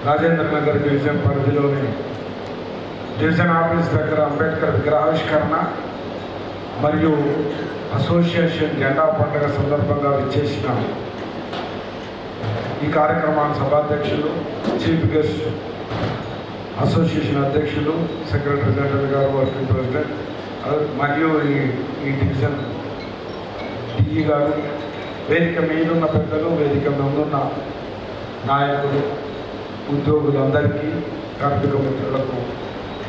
Rajendra Nagar division పరిధిలోని division office దగ్గర అంబేద్కర్ విగ్రహావిష్కరణ మరియు అసోసియేషన్ జెండా పండుగ సందర్భంగా విచ్చేసిన ఈ కార్యక్రమానికి సభాధ్యక్షులు, చీఫ్ గెస్ట్, అసోసియేషన్ అధ్యక్షులు, సెక్రటరీ జనరల్ గారు, వర్కింగ్ ప్రెసిడెంట్ మరియు ఈ డివిజన్ డిఈ గారు, వేదిక మీదున్న పెద్దలు, వేదిక ముందున్న నాయకులు, ఉద్యోగులందరికీ, కార్మిక మిత్రులకు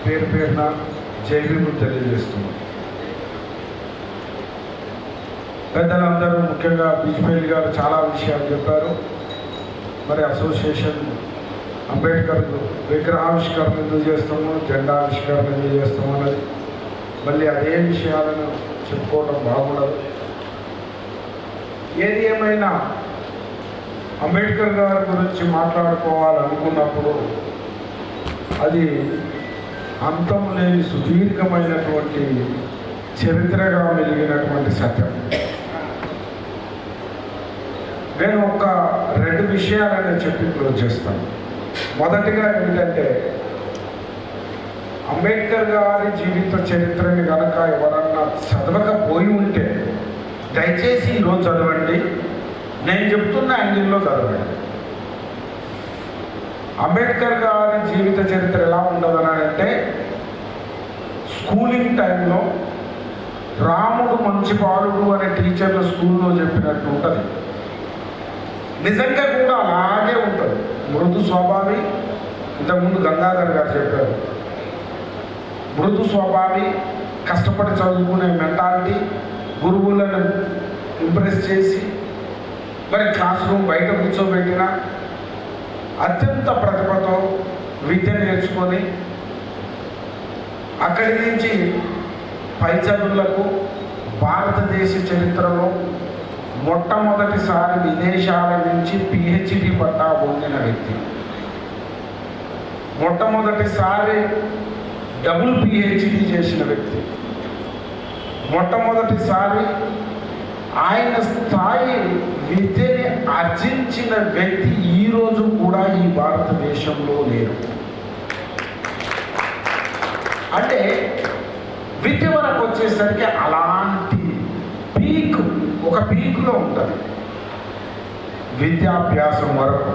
పేరు పేరున జైబీలు తెలియజేస్తున్నాం. పెద్దలందరూ ముఖ్యంగా బీచ్పల్లి గారు చాలా విషయాలు చెప్పారు. మరి అసోసియేషన్ అంబేద్కర్ విగ్రహావిష్కరణ ఎందుకు చేస్తాము, జెండా ఆవిష్కరణ ఎందుకు చేస్తాము అన్నది మళ్ళీ అదే విషయాలను చెప్పుకోవడం బాగుండదు. ఏది ఏమైనా అంబేద్కర్ గారి గురించి మాట్లాడుకోవాలనుకున్నప్పుడు అది అంతం లేని సుదీర్ఘమైనటువంటి చరిత్రగా వెలిగినటువంటి సత్యం. నేను ఒక 2 విషయాలని చెప్పి క్లోజ్ చేస్తాను. మొదటిగా ఏమిటంటే, అంబేద్కర్ గారి జీవిత చరిత్రని కనుక ఎవరన్నా చదవకపోయి ఉంటే దయచేసి ఈరోజు చదవండి. నేను చెప్తున్న యాంగిల్లో చదవండి. అంబేద్కర్ గారి జీవిత చరిత్ర ఎలా ఉండదని అంటే, స్కూలింగ్ టైంలో రాముడు మంచి బాలుడు అనే టీచర్లు స్కూల్లో చెప్పినట్టు ఉంటుంది. నిజంగా కూడా అలాగే ఉంటుంది. మృదు స్వభావి, ఇంతకుముందు గంగాధర్ గారు చెప్పారు, మృదు స్వభావి, కష్టపడి చదువుకునే మెంటాలిటీ, గురువులను ఇంప్రెస్ చేసి మరి క్లాస్ రూమ్ బయట కూర్చోబెట్టిన అత్యంత ప్రతిభతో విద్య నేర్చుకొని అక్కడి నుంచి పై చదువులకు భారతదేశ చరిత్రలో మొట్టమొదటిసారి విదేశాల నుంచి PhD పట్టా పొందిన వ్యక్తి, మొట్టమొదటిసారి డబుల్ PhD చేసిన వ్యక్తి, మొట్టమొదటిసారి ఆయన స్థాయి విద్యని ఆర్జించిన వ్యక్తి ఈరోజు కూడా ఈ భారతదేశంలో లేరు. అంటే విద్య వరకు వచ్చేసరికి అలాంటి పీక్, ఒక పీక్లో ఉంటుంది. విద్యాభ్యాసం వరకు,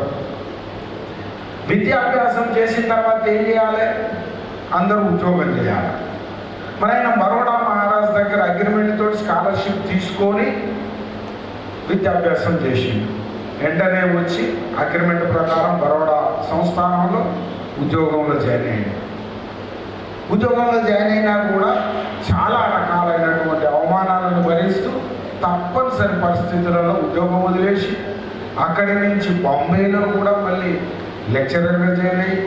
విద్యాభ్యాసం చేసిన తర్వాత ఏం చేయాలి? అందరూ ఉద్యోగం చేయాలి. మరి ఆయన బరోడా మహారాజ్ దగ్గర అగ్రిమెంట్ తోటి స్కాలర్షిప్ తీసుకొని విద్యాభ్యాసం చేసిండు. వెంటనే వచ్చి అగ్రిమెంట్ ప్రకారం బరోడా సంస్థానంలో ఉద్యోగంలో జాయిన్ అయ్యాడు. ఉద్యోగంలో జాయిన్ అయినా కూడా చాలా రకాలైనటువంటి అవమానాలను భరిస్తూ తప్పనిసరి పరిస్థితులలో ఉద్యోగం వదిలేసి అక్కడి నుంచి బాంబేలో కూడా మళ్ళీ లెక్చరర్గా జాయిన్ అయ్యి,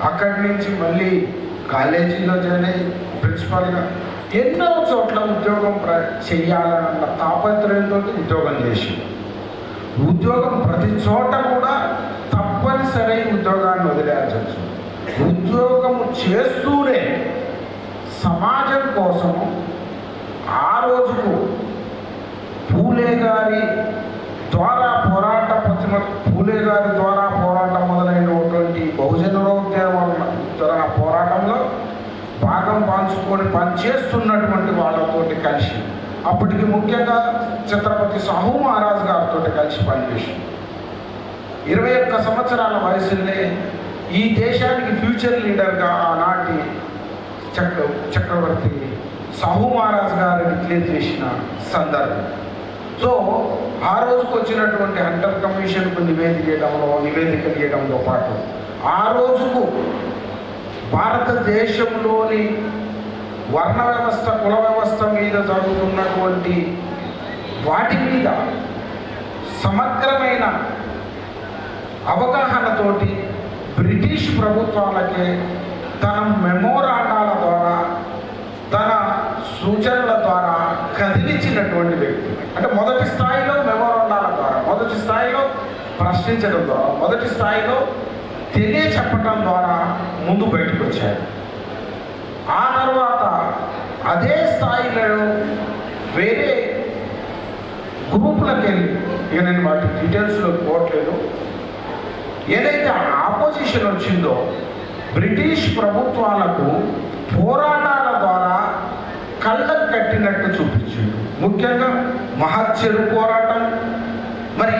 అక్కడి నుంచి మళ్ళీ కాలేజీలో జాయిన్ అయ్యి ప్రిన్సిపాల్గా ఎన్నో చోట్ల ఉద్యోగం చెయ్యాలన్న తాపత్రయంతో ఉద్యోగం చేసి, ఉద్యోగం ప్రతి చోట కూడా తప్పనిసరి ఉద్యోగాన్ని వదిలేయాల్సి వచ్చింది. ఉద్యోగము చేస్తూనే సమాజం కోసము ఆ రోజుకు పూలే గారి ద్వారా పోరాటం మొదలైనటువంటి బహుజనోద్యమ పోరాటంలో భాగం పంచుకొని పనిచేస్తున్నటువంటి వాళ్ళతోటి కలిసి, అప్పటికి ముఖ్యంగా ఛత్రపతి సాహు మహారాజ్ గారితో కలిసి పనిచేసి 21 సంవత్సరాల వయసులోనే ఈ దేశానికి ఫ్యూచర్ లీడర్గా ఆనాటి చక్రవర్తి సాహు మహారాజ్ గారిని డిక్లేర్ చేసిన సందర్భం. సో ఆ రోజుకు వచ్చినటువంటి హంటర్ కమిషన్కు నివేదిక ఇవ్వడంతో పాటు ఆ రోజుకు భారతదేశంలోని వర్ణ వ్యవస్థ, కుల వ్యవస్థ మీద జరుగుతున్నటువంటి వాటి మీద సమగ్రమైన అవగాహనతోటి బ్రిటిష్ ప్రభుత్వాలకే తన మెమోరాండాల ద్వారా, తన సూచనల ద్వారా కదిలించినటువంటి వ్యక్తి. అంటే మొదటి స్థాయిలో మెమోరాండాల ద్వారా, మొదటి స్థాయిలో ప్రశ్నించడం ద్వారా, మొదటి స్థాయిలో తెలియచెప్పటం ద్వారా ముందు బయటకు వచ్చారు. ఆ తర్వాత అదే స్థాయిలో వేరే గ్రూపులకు వెళ్ళి, ఇక నేను వాటి డీటెయిల్స్లో పోవట్లేదు, ఏదైతే ఆపోజిషన్ వచ్చిందో బ్రిటిష్ ప్రభుత్వాలకు పోరాటాల ద్వారా కళ్ళకు కట్టినట్టు చూపించింది. ముఖ్యంగా మహచ్చరు పోరాటం. మరి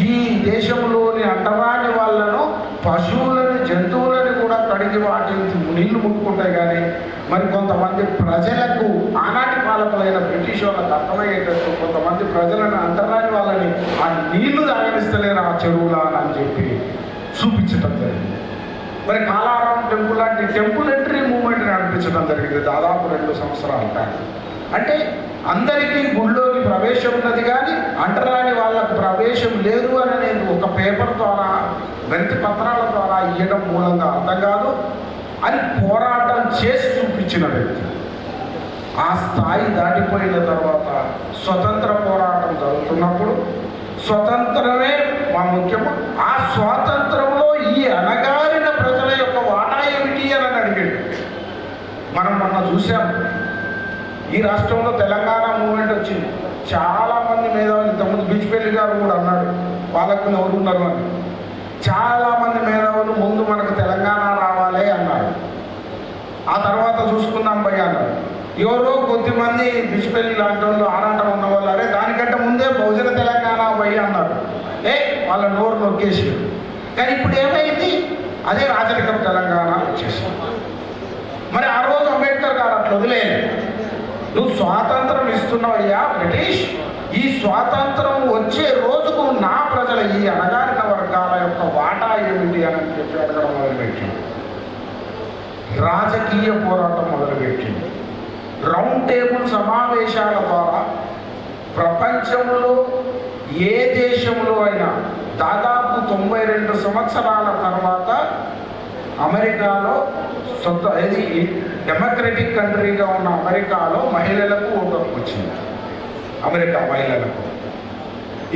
ఈ దేశంలోని అంటరాని వాళ్ళను, పశువులని, జంతువులని కూడా కడిగి వాటి నీళ్లు ముట్టుకుంటాయి. కానీ మరి కొంతమంది ప్రజలకు, ఆనాటి పాలకులైన బ్రిటిష్ వాళ్ళకి అర్థమయ్యేటట్టు కొంతమంది ప్రజలను, అంటరాని వాళ్ళని ఆ నీళ్లు తాగనిస్తలేరు ఆ చెరువులా అని చెప్పి చూపించటం జరిగింది. మరి కాలారాం టెంపుల్ లాంటి టెంపుల్ ఎంట్రీ మూవ్మెంట్ నడిపించడం జరిగింది దాదాపు 2 సంవత్సరాల టైం. అంటే అందరికీ గుళ్ళోకి ప్రవేశం ఉన్నది, కానీ అంటరాని వాళ్ళకు ప్రవేశం లేదు అని నేను ఒక పేపర్ ద్వారా, వెంటి పత్రాల ద్వారా ఇవ్వడం మూలంగా అర్థం కాదు అని పోరాటం చేసి చూపించిన వ్యక్తి. ఆ స్థాయి దాటిపోయిన తర్వాత స్వతంత్ర పోరాటం జరుగుతున్నప్పుడు స్వతంత్రమే మా ముఖ్యము. ఆ స్వాతంత్రంలో ఈ అణగారిన ప్రజల యొక్క వాటా ఏమిటి అని అడిగాడు. మనం మొన్న చూసాం, ఈ రాష్ట్రంలో తెలంగాణ మూవ్మెంట్ వచ్చింది. చాలామంది మేధావులు, ఇంతకుముందు బిచ్పల్లి గారు కూడా అన్నాడు వాళ్ళకు ఎవరు ఉన్నారు అని. చాలామంది మేధావులు ముందు మనకు తెలంగాణ రావాలి అన్నారు. ఆ తర్వాత చూసుకుందాం భయ్య అన్నారు. ఎవరో కొద్దిమంది బిచ్పల్లి లాంటి వాళ్ళు, ఆరాటం ఉన్న వాళ్ళు, అరే దానికంటే ముందే బహుజన తెలంగాణ భయ్య అన్నారు. వాళ్ళ నోరు నొక్కేసారు. కానీ ఇప్పుడు ఏమైంది, అదే రాజరికం తెలంగాణ వచ్చేసింది. మరి ఆ రోజు అంబేద్కర్ గారు అట్లా వదిలేదు. నువ్వు స్వాతంత్రం ఇస్తున్నావయ్యా బ్రిటిష్, ఈ స్వాతంత్రం వచ్చే రోజుకు నా ప్రజల, ఈ అణగారిన వర్గాల యొక్క వాటా ఏమిటి అని చెప్పి అడగడం మొదలుపెట్టింది. రాజకీయ పోరాటం మొదలుపెట్టింది. రౌండ్ టేబుల్ సమావేశాల ద్వారా ప్రపంచంలో ఏ దేశంలో అయినా దాదాపు 92 సంవత్సరాల తర్వాత అమెరికాలో ఇది డెమోక్రటిక్ కంట్రీగా ఉన్న అమెరికాలో మహిళలకు ఓటు హక్కు వచ్చింది. అమెరికా మహిళలకు.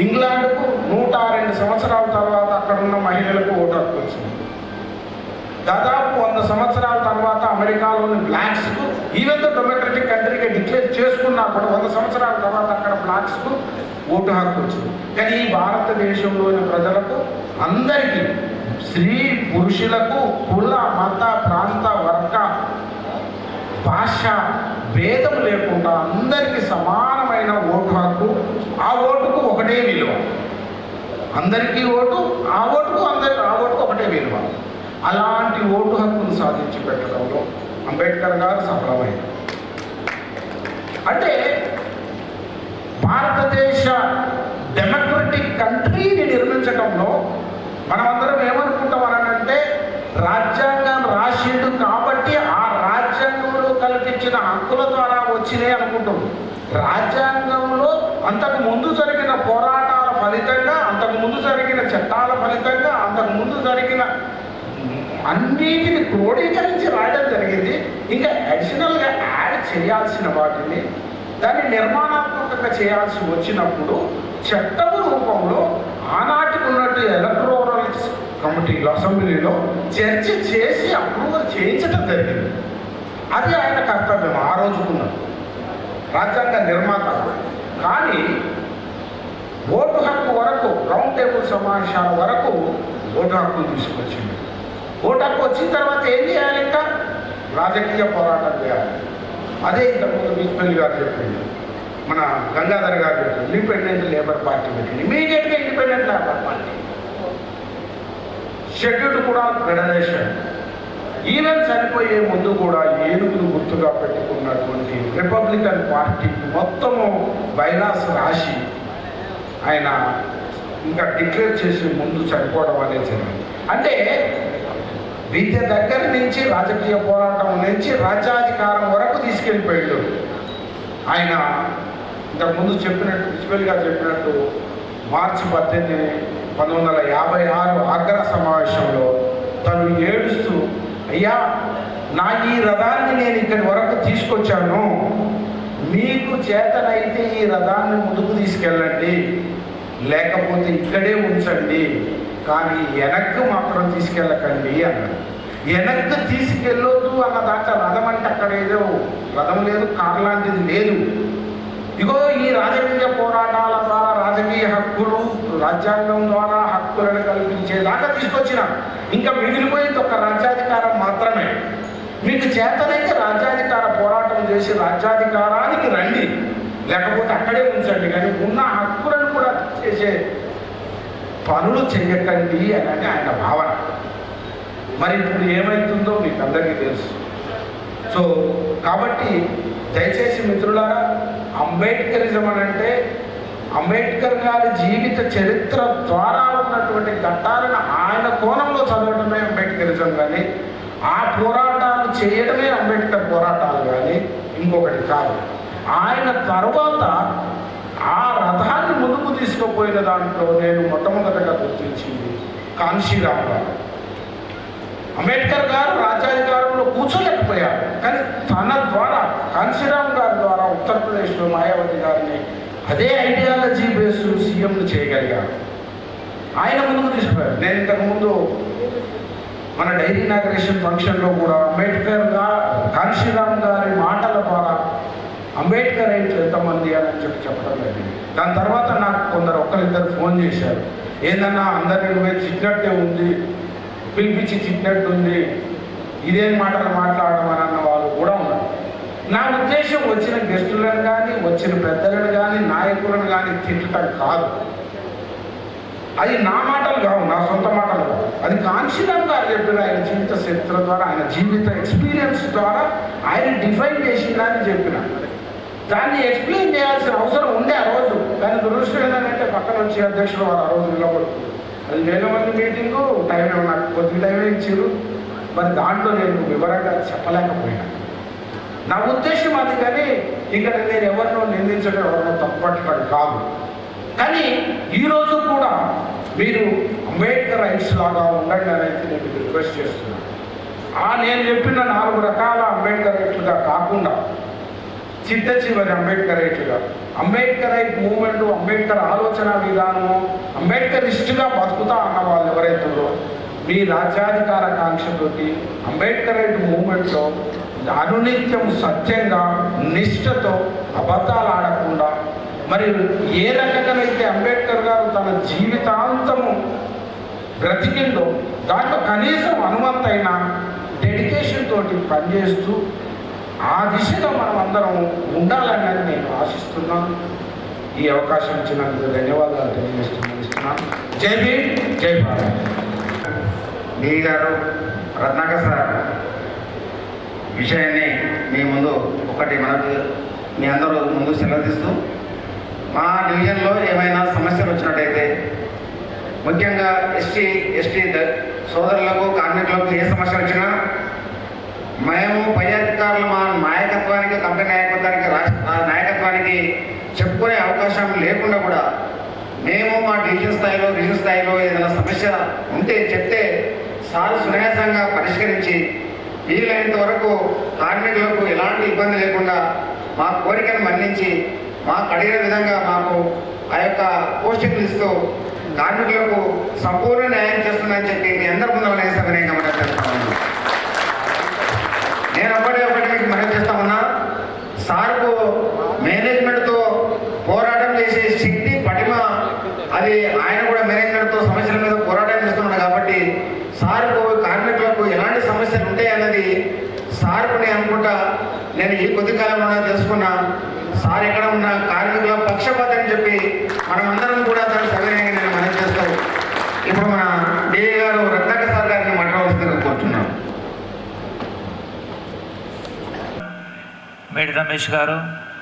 ఇంగ్లాండ్కు 102 సంవత్సరాల తర్వాత అక్కడున్న మహిళలకు ఓటు హక్కు వచ్చింది. దాదాపు 100 సంవత్సరాల తర్వాత అమెరికాలోని బ్లాక్స్కు, ఈవెన్ డెమోక్రటిక్ కంట్రీగా డిక్లేర్ చేసుకున్నా కూడా 100 సంవత్సరాల తర్వాత అక్కడ బ్లాక్స్కు ఓటు హక్కు వచ్చింది. కానీ ఈ భారతదేశంలోని ప్రజలకు అందరికీ, స్త్రీ పురుషులకు కుల, మత, ప్రాంత, వర్గ, భాష భేదం లేకుండా అందరికీ సమానమైన ఓటు హక్కు. ఆ ఓటుకు ఒకటే విలువ. అందరికీ ఓటు, ఆ ఓటుకు ఒకటే విలువ. అలాంటి ఓటు హక్కును సాధించి పెట్టడంలో అంబేద్కర్ గారు సఫలమైంది. అంటే భారతదేశ డెమోక్రటిక్ కంట్రీని నిర్మించడంలో మనమందరం ఏమనుకుంటామనంటే, రాజ్యాంగం రాసిండు కాబట్టి ఆ రాజ్యాంగంలో కల్పించిన హక్కుల ద్వారా వచ్చినాయి అనుకుంటాం. రాజ్యాంగంలో అంతకు ముందు జరిగిన పోరాటాల ఫలితంగా, అంతకు ముందు జరిగిన చట్టాల ఫలితంగా, అంతకు ముందు జరిగిన అన్నిటిని క్రోడీకరించి రాయడం జరిగింది. ఇంకా అడిషనల్గా యాడ్ చేయాల్సిన వాటిని, దాన్ని నిర్మాణాత్మకంగా చేయాల్సి వచ్చినప్పుడు చట్టం రూపంలో ఆనాటికి ఉన్నట్టు ఎలక్టోరల్ కమిటీలో, అసెంబ్లీలో చర్చ చేసి అప్రూవల్ చేయించడం జరిగింది. అది ఆయన కర్తవ్యం ఆ రోజుకున్నది, రాజ్యాంగ నిర్మాత. కానీ ఓటు హక్కు వరకు, రౌండ్ టేబుల్ సమావేశాల వరకు ఓటు హక్కు తీసుకొచ్చింది. ఓటు హక్కు వచ్చిన తర్వాత ఏం చేయాలి? ఇంకా రాజకీయ పోరాటం చేయాలి. అదే ఇంతకుముందు బిచ్పల్లి గారు చెప్పింది, మన గంగాధర్ గారు చెప్పింది, ఇండిపెండెంట్ లేబర్ పార్టీ పెట్టింది. ఇమీడియట్గా ఇండిపెండెంట్ లేబర్ పార్టీ, షెడ్యూల్డ్ కూడా ఫెడరేషన్. ఈవెన్ చనిపోయే ముందు కూడా ఏనుగును గుర్తుగా పెట్టుకున్నటువంటి రిపబ్లికన్ పార్టీకి మొత్తము బైలాస్ రాసి ఆయన ఇంకా డిక్లేర్ చేసి ముందు చనిపోవడం అనేది జరిగింది. అంటే విద్య దగ్గర నుంచి, రాజకీయ పోరాటం నుంచి రాజ్యాధికారం వరకు తీసుకెళ్ళిపోయాడు ఆయన. ఇంతకుముందు చెప్పినట్టు, బిచ్పల్లి గారు చెప్పినట్టు, మార్చి 18, 1956 ఆగ్రా సమావేశంలో తను ఏడుస్తూ, అయ్యా నా ఈ రథాన్ని నేను ఇక్కడి వరకు తీసుకొచ్చాను, మీకు చేతనైతే ఈ రథాన్ని ముందుకు తీసుకెళ్ళండి, లేకపోతే ఇక్కడే ఉంచండి, కానీ వెనక్కు మాత్రం తీసుకెళ్ళకండి అన్నాడు. వెనక్కి తీసుకెళ్ళొద్దు అన్న దాంట్లో రథం అంటే అక్కడ ఏదో రథం లేదు, కారు లాంటిది లేదు. ఇగో ఈ రాజకీయ పోరాటాల ద్వారా రాజకీయ హక్కులు రాజ్యాంగం ద్వారా హక్కులను కల్పించేదాకా తీసుకొచ్చిన, ఇంకా మిగిలిపోయింది ఒక రాజ్యాధికారం మాత్రమే. మీకు చేతనైతే రాజ్యాధికార పోరాటం చేసి రాజ్యాధికారానికి రండి, లేకపోతే అక్కడే ఉంచండి, కానీ ఉన్న హక్కులను కూడా చేసే పనులు చెయ్యకండి అని ఆయన భావన. మరి ఇప్పుడు ఏమవుతుందో మీకు అందరికీ తెలుసు. సో కాబట్టి దయచేసి మిత్రులారా, అంబేద్కరిజం అని అంటే అంబేద్కర్ గారి జీవిత చరిత్ర ద్వారా ఉన్నటువంటి ఘట్టాలను ఆయన కోణంలో చదవడమే అంబేద్కరిజం, కానీ ఆ పోరాటాలు చేయడమే అంబేద్కర్ పోరాటాలు కానీ ఇంకొకటి కాదు. ఆయన తర్వాత ఆ రథాన్ని ముందుకు తీసుకుపోయిన దాంట్లో నేను మొట్టమొదటగా గుర్తించింది కాన్షీరామ్ గారు. అంబేద్కర్ గారు రాజ్యాధికారంలో కూర్చోలేకపోయారు, కానీ తన ద్వారా కాన్షీరామ్ గారి ద్వారా ఉత్తరప్రదేశ్లో మాయావతి గారిని అదే ఐడియాలజీ బేస్డ్ సీఎంను చేయగలిగారు. ఆయన ముందుకు తీసుకుపోయారు. నేను ఇంతకుముందు మన డైరీ ఇనాగ్రేషన్ ఫంక్షన్లో కూడా అంబేద్కర్ కాన్షీరామ్ గారి మాటల ద్వారా అంబేద్కర్ అయితే ఎంతమంది అని చెప్పడం జరిగింది. దాని తర్వాత నాకు కొందరు ఒకరిద్దరు ఫోన్ చేశారు, ఏందన్నా అందరినీ నువ్వే తిట్టినట్టే ఉంది, పిలిపించి తిట్టినట్టు ఉంది, ఇదేం మాటలు మాట్లాడడం అని అన్న వాళ్ళు కూడా ఉన్నారు. నా ఉద్దేశం వచ్చిన గెస్టులను కానీ వచ్చిన పెద్దలను కానీ నాయకులను కానీ తిట్టడం కాదు. అది నా మాటలు కావు, నా సొంత మాటలు కావు. అది కాన్షీరామ్ గారు చెప్పిన ఆయన జీవిత చరిత్ర ద్వారా, ఆయన జీవిత ఎక్స్పీరియన్స్ ద్వారా ఆయన డిఫైన్ చేసిందని చెప్పిన దాన్ని ఎక్స్ప్లెయిన్ చేయాల్సిన అవసరం ఉండే ఆ రోజు. దాని దురదృష్టం ఏంటంటే పక్కన వచ్చి అధ్యక్షుడు వారు ఆ రోజు నిలబడుతుంది. అది 1000 మంది మీటింగు, టైం నాకు కొద్ది టైమే ఇచ్చారు. మరి దాంట్లో నేను వివరంగా చెప్పలేకపోయినా. నా ఉద్దేశం అది, కానీ ఇక్కడ నేను ఎవరినో నిందించడం, ఎవరినో తప్పట్టడం కాదు. కానీ ఈరోజు కూడా మీరు అంబేద్కర్ రైట్స్ లాగా ఉండండి అని అయితే నేను రిక్వెస్ట్ చేస్తున్నాను. నేను చెప్పిన 4 రకాల అంబేద్కర్ రైట్లుగా కాకుండా చిట్ట చివరి అంబేద్కర్ రైట్లుగా, అంబేద్కర్ రైట్ మూవ్మెంట్, అంబేద్కర్ ఆలోచన విధానము, అంబేద్కరిస్ట్గా బతుకుతా అన్న వాళ్ళు ఎవరైతుందో మీ రాజ్యాధికార కాంక్షతోటి అంబేద్కర్ రైట్ మూవ్మెంట్లో అనునిత్యం సత్యంగా నిష్ఠతో అబద్ధాలు ఆడకుండా, మరి ఏ రకంగానైతే అంబేద్కర్ గారు తన జీవితాంతము బ్రతికిందో దాంట్లో కనీసం హనుమంతైన డెడికేషన్ తోటి పనిచేస్తూ ఆ దిశగా మనం అందరం ఉండాలని నేను ఆశిస్తున్నాను. ఈ అవకాశం ఇచ్చినందుకు ధన్యవాదాలు తెలియజేస్తున్నాను. జై భీమ్, జై భారత్. మీ గారు రత్నాకర్ సార్ విషయాన్ని మీ ముందు ఒకటి మనకు మీ అందరూ ముందు సెలవుతీస్తూ, మా డివిజన్లో ఏమైనా సమస్యలు వచ్చినట్టయితే, ముఖ్యంగా ఎస్టీ సోదరులకు కార్మికులకు ఏ సమస్య వచ్చినా మేము పై అధికారులు మా నాయకత్వానికి, కంపెనీ నాయకత్వానికి, రాష్ట్ర నాయకత్వానికి చెప్పుకునే అవకాశం లేకుండా కూడా మేము మా డివిజన్ స్థాయిలో రీజన్ స్థాయిలో ఏదైనా సమస్య ఉంటే చెప్తే సార్ సునాయాసంగా పరిష్కరించి వీలైనంత వరకు కార్మికులకు ఎలాంటి ఇబ్బంది లేకుండా మా కోరికను మన్నించి మాకు అడిగిన విధంగా మాకు ఆ యొక్క పోస్టింగ్లు ఇస్తూ కార్మికులకు సంపూర్ణ న్యాయం చేస్తుందని చెప్పి మీ అందరి ముందు వినయంగా మనం చేస్తామన్నా. నేను ఒకటి మీకు మనం చేస్తా ఉన్నా, సార్కు మేనేజ్మెంట్తో పోరాటం చేసే శక్తి పటిమ అది ఆయన కూడా మేనేజ్మెంట్తో సమస్యల మీద పోరాటం చేస్తున్నాడు కాబట్టి సార్కు కార్మికులకు ఎలాంటి సమస్యలు ఉంటాయన్నది సార్కు నేను అనుకుంటా, నేను ఈ కొద్ది కాలంలో తెలుసుకున్నా. సార్ ఎక్కడ ఉన్న కార్మికుల పక్షపాతం అని చెప్పి మనమందరం కూడా దాన్ని సవినయంగా నేను మనం చేస్తాం. ఇప్పుడు మన డిఏ గారు రత్నాకర్ సార్ గారిని మాట్లాడవలసిందిగా కోరుతున్నాం. మేడి రమేష్ గారు,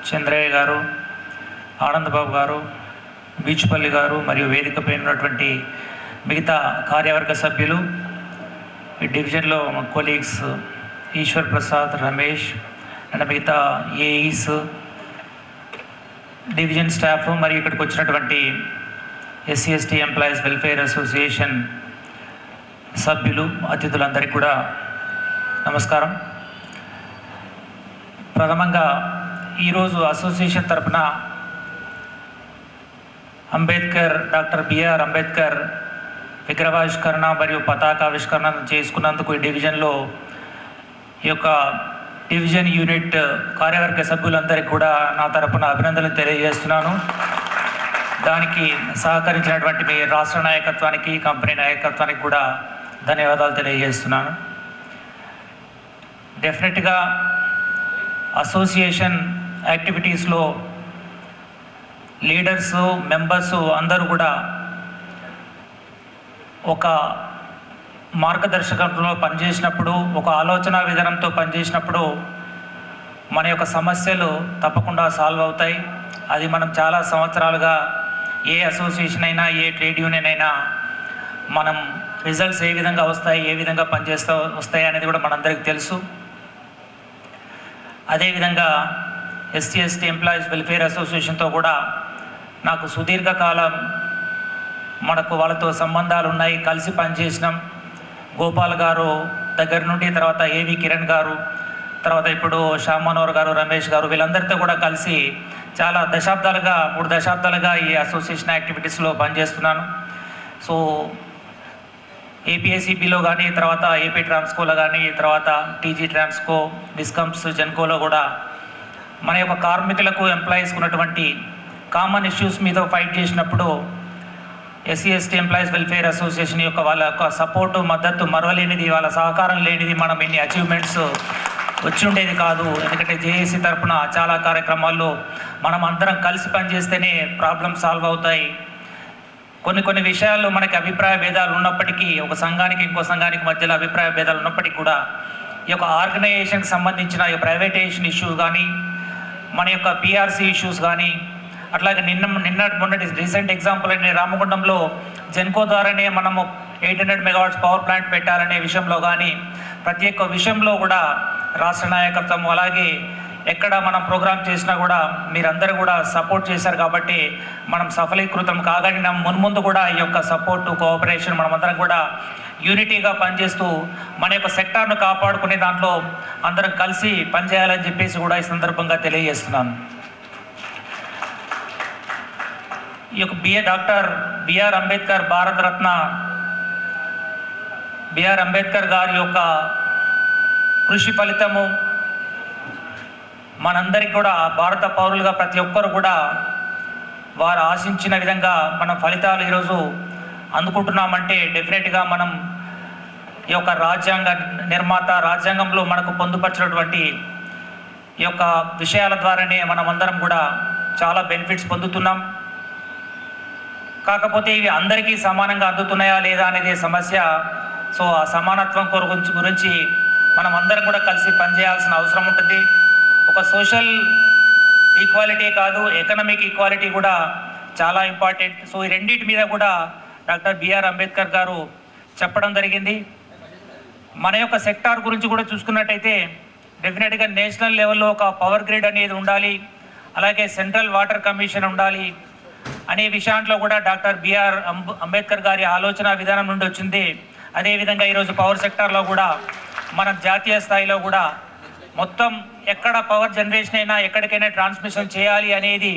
చంద్రయ్య గారు, ఆనందబాబు గారు, బీచ్పల్లి గారు మరియు వేదికపై ఉన్నటువంటి మిగతా కార్యవర్గ సభ్యులు, ఈ డివిజన్లో కొలీగ్స్ ఈశ్వర్ ప్రసాద్, రమేష్ అండ్ మిగతా ఏఈస్, డివిజన్ స్టాఫ్ మరియు ఇక్కడికి వచ్చినటువంటి SC/ST ఎంప్లాయీస్ వెల్ఫేర్ అసోసియేషన్ సభ్యులు, అతిథులందరికీ కూడా నమస్కారం. ప్రథమంగా ఈరోజు అసోసియేషన్ తరఫున డాక్టర్ బిఆర్ అంబేద్కర్ విగ్రహావిష్కరణ మరియు పతాకావిష్కరణ చేసుకున్నందుకు ఈ డివిజన్లో ఈ యొక్క డివిజన్ యూనిట్ కార్యవర్గ సభ్యులందరికీ కూడా నా తరపున అభినందనలు తెలియజేస్తున్నాను. దానికి సహకరించినటువంటి మీ రాష్ట్ర నాయకత్వానికి, కంపెనీ నాయకత్వానికి కూడా ధన్యవాదాలు తెలియజేస్తున్నాను. డెఫినెట్గా అసోసియేషన్ యాక్టివిటీస్లో లీడర్స్, మెంబర్స్ అందరూ కూడా ఒక మార్గదర్శకంలో పనిచేసినప్పుడు, ఒక ఆలోచన విధానంతో పనిచేసినప్పుడు మన యొక్క సమస్యలు తప్పకుండా సాల్వ్ అవుతాయి. అది మనం చాలా సంవత్సరాలుగా ఏ అసోసియేషన్ అయినా, ఏ ట్రేడ్ యూనియన్ అయినా మనం రిజల్ట్స్ ఏ విధంగా వస్తాయి, ఏ విధంగా వస్తాయి అనేది కూడా మనందరికీ తెలుసు. అదేవిధంగా ఎస్సీ ఎంప్లాయీస్ వెల్ఫేర్ అసోసియేషన్తో కూడా నాకు సుదీర్ఘకాలం మనకు వాళ్ళతో సంబంధాలు ఉన్నాయి, కలిసి పనిచేసినాం. గోపాల్ గారు దగ్గర నుండి, తర్వాత ఏవి కిరణ్ గారు, తర్వాత ఇప్పుడు శ్యామ్ మనోహర్ గారు, రమేష్ గారు, వీళ్ళందరితో కూడా కలిసి చాలా దశాబ్దాలుగా 3 దశాబ్దాలుగా ఈ అసోసియేషన్ యాక్టివిటీస్లో పనిచేస్తున్నాను. సో ఏపీఎస్సిబిలో కానీ, తర్వాత ఏపీ ట్రాన్స్కోలో కానీ, తర్వాత టీజీ ట్రాన్స్కో, డిస్కమ్స్, జెన్కోలో కూడా మన యొక్క కార్మికులకు, ఎంప్లాయీస్కి ఉన్నటువంటి కామన్ ఇష్యూస్ మీద ఫైట్ చేసినప్పుడు ఎస్సీ ఎంప్లాయీస్ వెల్ఫేర్ అసోసియేషన్ యొక్క వాళ్ళ యొక్క సపోర్టు, మద్దతు మరవలేనిది, వాళ్ళ సహకారం లేనిది మనం ఇన్ని అచీవ్మెంట్స్ వచ్చి ఉండేది కాదు. ఎందుకంటే జేఏసీ తరఫున చాలా కార్యక్రమాల్లో మనం అందరం కలిసి పనిచేస్తేనే ప్రాబ్లమ్ సాల్వ్ అవుతాయి. కొన్ని విషయాల్లో మనకి అభిప్రాయ భేదాలు ఉన్నప్పటికీ, ఒక సంఘానికి ఇంకో సంఘానికి మధ్యలో అభిప్రాయ భేదాలు ఉన్నప్పటికీ కూడా ఈ యొక్క ఆర్గనైజేషన్కి సంబంధించిన ఈ ప్రైవేటైజేషన్ ఇష్యూ కానీ, మన యొక్క పిఆర్సీ ఇష్యూస్ కానీ, అట్లాగే మొన్నటి రీసెంట్ ఎగ్జాంపుల్ అని రామగుండంలో జెన్కో ద్వారానే మనము 800 మెగావాట్స్ పవర్ ప్లాంట్ పెట్టాలనే విషయంలో కానీ, ప్రతి ఒక్క విషయంలో కూడా రాష్ట్ర నాయకత్వం, అలాగే ఎక్కడ మనం ప్రోగ్రామ్ చేసినా కూడా మీరందరూ కూడా సపోర్ట్ చేశారు కాబట్టి మనం సఫలీకృతం కాగలిగినాం. మున్ముందు కూడా ఈ యొక్క సపోర్టు, కోఆపరేషన్ మనమందరం కూడా యూనిటీగా పనిచేస్తూ మన యొక్క సెక్టార్ను కాపాడుకునే దాంట్లో అందరం కలిసి పనిచేయాలని చెప్పేసి కూడా ఈ సందర్భంగా తెలియజేస్తున్నాను. ఈ యొక్క doctor BR Ambedkar Bharat Ratna BR Ambedkar గారి యొక్క కృషి ఫలితము మనందరికీ కూడా, భారత పౌరులుగా ప్రతి ఒక్కరు కూడా వారు ఆశించిన విధంగా మన ఫలితాలు ఈరోజు అందుకుంటున్నామంటే డెఫినెట్గా మనం ఈ యొక్క రాజ్యాంగ నిర్మాత, రాజ్యాంగంలో మనకు పొందుపరిచినటువంటి ఈ యొక్క విషయాల ద్వారానే మనమందరం కూడా చాలా బెనిఫిట్స్ పొందుతున్నాం. కాకపోతే ఇవి అందరికీ సమానంగా అందుతున్నాయా లేదా అనేది సమస్య. సో ఆ సమానత్వం గురించి మనం అందరం కూడా కలిసి పనిచేయాల్సిన అవసరం ఉంటుంది. ఒక సోషల్ ఈక్వాలిటీ కాదు, ఎకనామిక్ ఈక్వాలిటీ కూడా చాలా ఇంపార్టెంట్. సో ఈ రెండింటి మీద కూడా డాక్టర్ బిఆర్ అంబేద్కర్ గారు చెప్పడం జరిగింది. మన యొక్క సెక్టార్ గురించి కూడా చూసుకున్నట్టయితే డెఫినెట్గా నేషనల్ లెవెల్లో ఒక పవర్ గ్రిడ్ అనేది ఉండాలి, అలాగే సెంట్రల్ వాటర్ కమిషన్ ఉండాలి అనే విషయంలో కూడా డాక్టర్ బిఆర్ అంబేద్కర్ గారి ఆలోచన విధానం నుండి వచ్చింది. అదేవిధంగా ఈరోజు పవర్ సెక్టార్లో కూడా మనం జాతీయ స్థాయిలో కూడా మొత్తం ఎక్కడ పవర్ జనరేషన్ అయినా, ఎక్కడికైనా ట్రాన్స్మిషన్ చేయాలి అనేది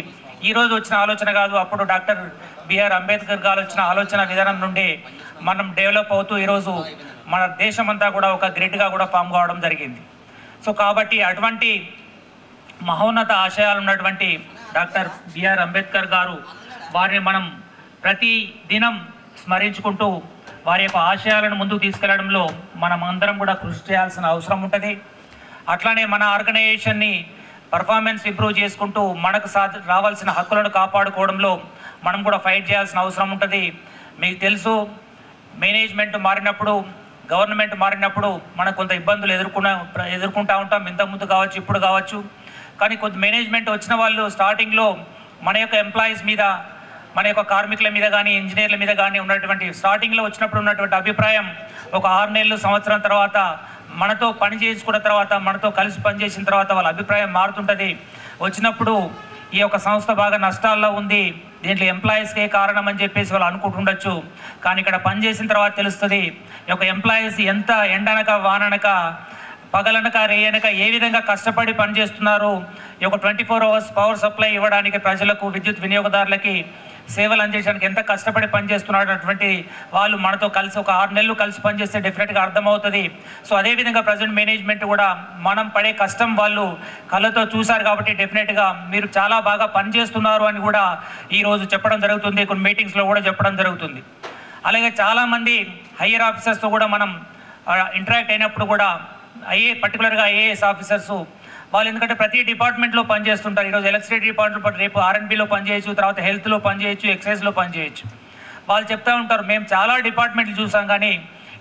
ఈరోజు వచ్చిన ఆలోచన కాదు. అప్పుడు డాక్టర్ బిఆర్ అంబేద్కర్ గారు వచ్చిన ఆలోచన విధానం నుండి మనం డెవలప్ అవుతూ ఈరోజు మన దేశమంతా కూడా ఒక గ్రిడ్గా కూడా ఫామ్ కావడం జరిగింది. సో కాబట్టి అటువంటి మహోన్నత ఆశయాలు ఉన్నటువంటి డాక్టర్ బిఆర్ అంబేద్కర్ గారు, వారిని మనం ప్రతి దినం స్మరించుకుంటూ వారి యొక్క ఆశయాలను ముందుకు తీసుకెళ్లడంలో మనం అందరం కూడా కృషి చేయాల్సిన అవసరం ఉంటుంది. అట్లానే మన ఆర్గనైజేషన్ని పర్ఫార్మెన్స్ ఇంప్రూవ్ చేసుకుంటూ మనకు రావాల్సిన హక్కులను కాపాడుకోవడంలో మనం కూడా ఫైట్ చేయాల్సిన అవసరం ఉంటుంది. మీకు తెలుసు, మేనేజ్మెంట్ మారినప్పుడు, గవర్నమెంట్ మారినప్పుడు మనకు కొంత ఇబ్బందులు ఎదుర్కొంటూ ఉంటాం. ఇంతకుముందు కావచ్చు, ఇప్పుడు కావచ్చు. కానీ కొంత మేనేజ్మెంట్ వచ్చిన వాళ్ళు స్టార్టింగ్లో మన యొక్క ఎంప్లాయీస్ మీద, మన యొక్క కార్మికుల మీద కానీ, ఇంజనీర్ల మీద కానీ ఉన్నటువంటి స్టార్టింగ్లో వచ్చినప్పుడు ఉన్నటువంటి అభిప్రాయం ఒక 6 నెలలు, సంవత్సరం తర్వాత మనతో పని చేసుకున్న తర్వాత, మనతో కలిసి పనిచేసిన తర్వాత వాళ్ళ అభిప్రాయం మారుతుంటుంది. వచ్చినప్పుడు ఈ యొక్క సంస్థ బాగా నష్టాల్లో ఉంది, దీంట్లో ఎంప్లాయీస్కే కారణం అని చెప్పేసి వాళ్ళు అనుకుంటుండొచ్చు. కానీ ఇక్కడ పనిచేసిన తర్వాత తెలుస్తుంది ఈ యొక్క ఎంప్లాయీస్ ఎంత ఎండనక, వాననక, పగలనక, రేయనక ఏ విధంగా కష్టపడి పనిచేస్తున్నారు. ఈ యొక్క 24 అవర్స్ పవర్ సప్లై ఇవ్వడానికి ప్రజలకు, విద్యుత్ వినియోగదారులకి సేవలు అందించడానికి ఎంత కష్టపడి పనిచేస్తున్నటువంటి వాళ్ళు మనతో కలిసి ఒక 6 నెలలు కలిసి పనిచేస్తే డెఫినెట్గా అర్థమవుతుంది. సో అదేవిధంగా ప్రజెంట్ మేనేజ్మెంట్ కూడా మనం పడే కష్టం వాళ్ళు కళ్ళతో చూశారు కాబట్టి డెఫినెట్గా మీరు చాలా బాగా పనిచేస్తున్నారు అని కూడా ఈరోజు చెప్పడం జరుగుతుంది, కొన్ని మీటింగ్స్లో కూడా చెప్పడం జరుగుతుంది. అలాగే చాలామంది హయ్యర్ ఆఫీసర్స్తో కూడా మనం ఇంటరాక్ట్ అయినప్పుడు కూడా పర్టికులర్గా ఐఏఎస్ ఆఫీసర్స్ వాళ్ళు ఎందుకంటే ప్రతి డిపార్ట్మెంట్లో పనిచేస్తుంటారు. ఈరోజు ఎలక్ట్రిసిటీ డిపార్ట్మెంట్, రేపు R&Bలో పనిచేయచ్చు, తర్వాత హెల్త్లో పనిచేయచ్చు, ఎక్సైజ్లో పనిచేయచ్చు. వాళ్ళు చెప్తూ ఉంటారు మేము చాలా డిపార్ట్మెంట్లు చూసాం కానీ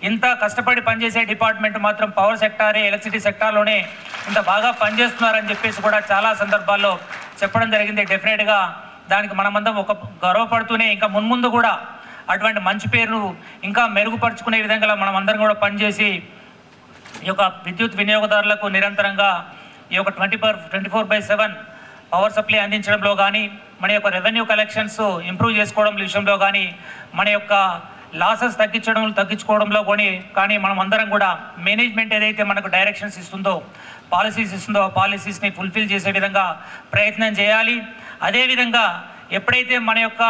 ఇంత కష్టపడి పనిచేసే డిపార్ట్మెంట్ మాత్రం పవర్ సెక్టారే, ఎలక్ట్రిసిటీ సెక్టార్లోనే ఇంత బాగా పనిచేస్తున్నారని చెప్పేసి కూడా చాలా సందర్భాల్లో చెప్పడం జరిగింది. డెఫినెట్గా దానికి మనమందరం ఒక గర్వపడుతూనే ఇంకా మున్ముందు కూడా అటువంటి మంచి పేరు ఇంకా మెరుగుపరుచుకునే విధంగా మనం అందరం కూడా పనిచేసి ఈ యొక్క విద్యుత్ వినియోగదారులకు నిరంతరంగా ఈ యొక్క 24/7 పవర్ సప్లై అందించడంలో కానీ, మన యొక్క రెవెన్యూ కలెక్షన్స్ ఇంప్రూవ్ చేసుకోవడం విషయంలో కానీ, మన యొక్క లాసెస్ తగ్గించుకోవడంలో కానీ మనం అందరం కూడా మేనేజ్మెంట్ ఏదైతే మనకు డైరెక్షన్స్ ఇస్తుందో, పాలసీస్ ఇస్తుందో ఆ పాలసీస్ని ఫుల్ఫిల్ చేసే విధంగా ప్రయత్నం చేయాలి. అదేవిధంగా ఎప్పుడైతే మన యొక్క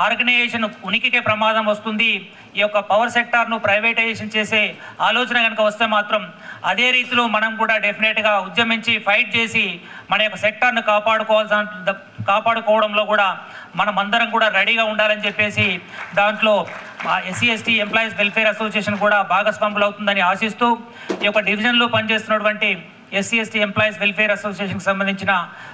ఆర్గనైజేషన్ ఉనికికే ప్రమాదం వస్తుంది, ఈ యొక్క పవర్ సెక్టార్ను ప్రైవేటైజేషన్ చేసే ఆలోచన కనుక వస్తే మాత్రం అదే రీతిలో మనం కూడా డెఫినెట్గా ఉద్యమించి ఫైట్ చేసి మన యొక్క సెక్టార్ను కాపాడుకోవడంలో కూడా మనం అందరం కూడా రెడీగా ఉండాలని చెప్పేసి దాంట్లో SC/ST ఎంప్లాయీస్ వెల్ఫేర్ అసోసియేషన్ కూడా భాగస్వాములు అవుతుందని ఆశిస్తూ ఈ యొక్క డివిజన్లో పనిచేస్తున్నటువంటి SC/ST ఎంప్లాయీస్ వెల్ఫేర్ అసోసియేషన్కి సంబంధించిన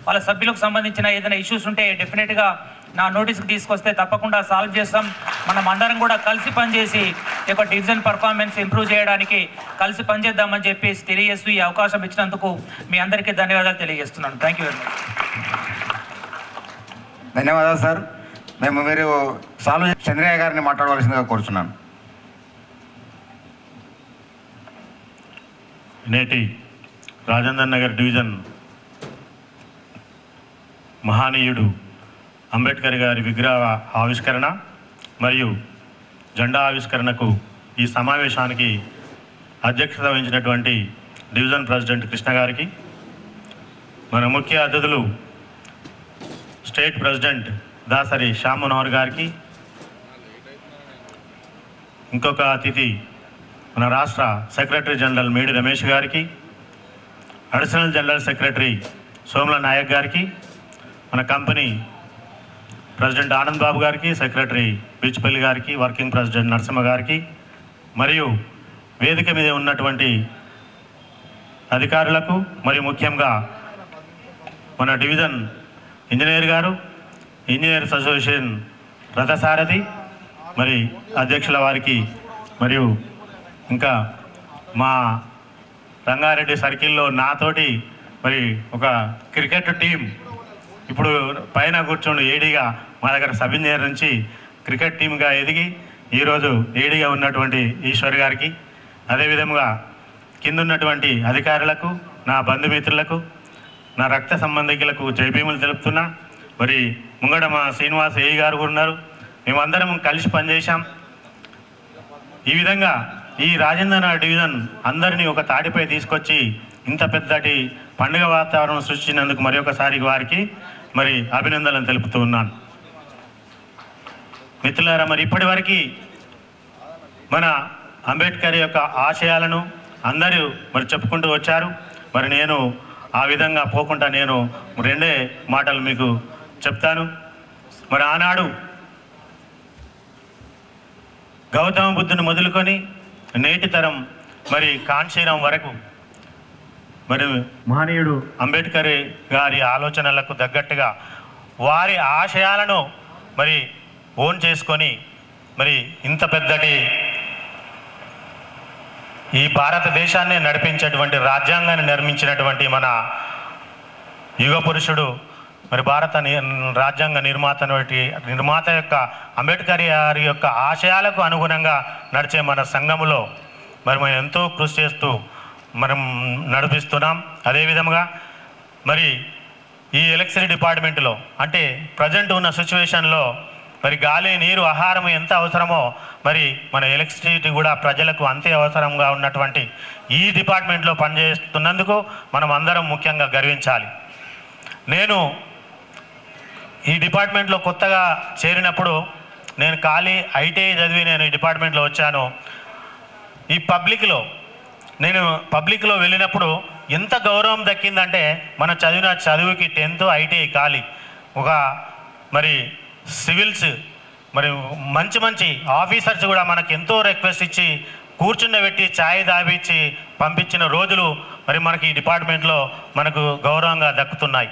వాళ్ళ సభ్యులకు సంబంధించిన ఏదైనా ఇష్యూస్ ఉంటే డెఫినెట్గా నా నోటీస్కి తీసుకొస్తే తప్పకుండా సాల్వ్ చేస్తాం. మనం అందరం కూడా కలిసి పనిచేసి ఈ యొక్క డివిజన్ పర్ఫార్మెన్స్ ఇంప్రూవ్ చేయడానికి కలిసి పనిచేద్దామని చెప్పేసి తెలియజేస్తూ ఈ అవకాశం ఇచ్చినందుకు మీ అందరికీ ధన్యవాదాలు తెలియజేస్తున్నాను. Thank you very much. ధన్యవాదాలు సార్. మీరు సాల్వ్ చంద్రయ్య గారిని మాట్లాడవలసిందిగా కోరుచున్నాను. నేటి రాజేందర్ నగర్ డివిజన్ మహానీయుడు అంబేద్కర్ గారి విగ్రహ ఆవిష్కరణ మరియు జెండా ఆవిష్కరణకు ఈ సమావేశానికి అధ్యక్షత వహించినటువంటి డివిజన్ ప్రెసిడెంట్ కృష్ణ గారికి, మన ముఖ్య అతిథులు స్టేట్ ప్రెసిడెంట్ దాసరి శ్యామ్ మనోహర్ గారికి, ఇంకొక అతిథి మన రాష్ట్ర సెక్రటరీ జనరల్ మేడి రమేష్ గారికి, additional general secretary Somala Nayak గారికి, మన కంపెనీ ప్రెసిడెంట్ ఆనంద్ బాబు గారికి, సెక్రటరీ బీచ్పల్లి గారికి, వర్కింగ్ ప్రెసిడెంట్ నరసింహ గారికి, మరియు వేదిక మీద ఉన్నటువంటి అధికారులకు, మరియు ముఖ్యంగా మన డివిజన్ ఇంజనీర్ గారు, ఇంజనీర్స్ అసోసియేషన్ రథసారథి మరి అధ్యక్షుల వారికి, మరియు ఇంకా మా రంగారెడ్డి సర్కిల్లో నాతోటి మరి ఒక క్రికెట్ టీం ఇప్పుడు పైన కూర్చొని ఏడీగా మా దగ్గర సబ్ ఇంజనీర్ నుంచి క్రికెట్ టీమ్గా ఎదిగి ఈరోజు ఏడీగా ఉన్నటువంటి ఈశ్వర్ గారికి, అదేవిధంగా కింద ఉన్నటువంటి అధికారులకు, నా బంధుమిత్రులకు, నా రక్త సంబంధికులకు జైభీములు తెలుపుతున్నా. మరి ముంగడ మా శ్రీనివాస్ ఏఈ గారు కూడా ఉన్నారు. మేమందరం కలిసి పనిచేశాం. ఈ విధంగా ఈ రాజేంద్ర నగర్ డివిజన్ అందరినీ ఒక తాటిపై తీసుకొచ్చి ఇంత పెద్దటి పండుగ వాతావరణం సృష్టించినందుకు మరి ఒకసారి వారికి మరి అభినందనలు తెలుపుతూ ఉన్నాను. మిత్రులారా, మరి ఇప్పటివరకు మన అంబేద్కర్ యొక్క ఆశయాలను అందరూ మరి చెప్పుకుంటూ వచ్చారు. మరి నేను ఆ విధంగా పోకుండా నేను రెండే మాటలు మీకు చెప్తాను. మరి ఆనాడు గౌతమ బుద్ధుని మొదలుకొని నేటి తరం మరి కాంశీరాం వరకు మరి మహనీయుడు అంబేద్కర్ గారి ఆలోచనలకు తగ్గట్టుగా వారి ఆశయాలను మరి ఓన్ చేసుకొని మరి ఇంత పెద్దటి ఈ భారతదేశాన్ని నడిపించేటువంటి రాజ్యాంగాన్ని నిర్మించినటువంటి మన యుగ పురుషుడు మరి భారత రాజ్యాంగ నిర్మాత యొక్క అంబేద్కర్ గారి యొక్క ఆశయాలకు అనుగుణంగా నడిచే మన సంఘములో మరి మనం ఎంతో కృషి చేస్తూ మనం నడిపిస్తున్నాం. అదేవిధంగా మరి ఈ ఎలక్ట్రిసిటీ డిపార్ట్మెంట్లో అంటే ప్రజెంట్ ఉన్న సిచ్యువేషన్లో మరి గాలి, నీరు, ఆహారం ఎంత అవసరమో మరి మన ఎలక్ట్రిసిటీ కూడా ప్రజలకు అంతే అవసరంగా ఉన్నటువంటి ఈ డిపార్ట్మెంట్లో పనిచేస్తున్నందుకు మనం అందరం ముఖ్యంగా గర్వించాలి. నేను ఈ డిపార్ట్మెంట్లో కొత్తగా చేరినప్పుడు నేను ఖాళీ ఐటీఐ చదివి నేను ఈ డిపార్ట్మెంట్లో వచ్చాను. ఈ నేను పబ్లిక్లో వెళ్ళినప్పుడు ఎంత గౌరవం దక్కిందంటే మన చదివిన చదువుకి 10th ఐటీఐ ఖాళీ ఒక మరి సివిల్స్ మరి మంచి ఆఫీసర్స్ కూడా మనకు ఎంతో రిక్వెస్ట్ ఇచ్చి కూర్చుండబెట్టి ఛాయ్ తాపించి పంపించిన రోజులు మరి మనకి ఈ డిపార్ట్మెంట్లో మనకు గౌరవంగా దక్కుతున్నాయి.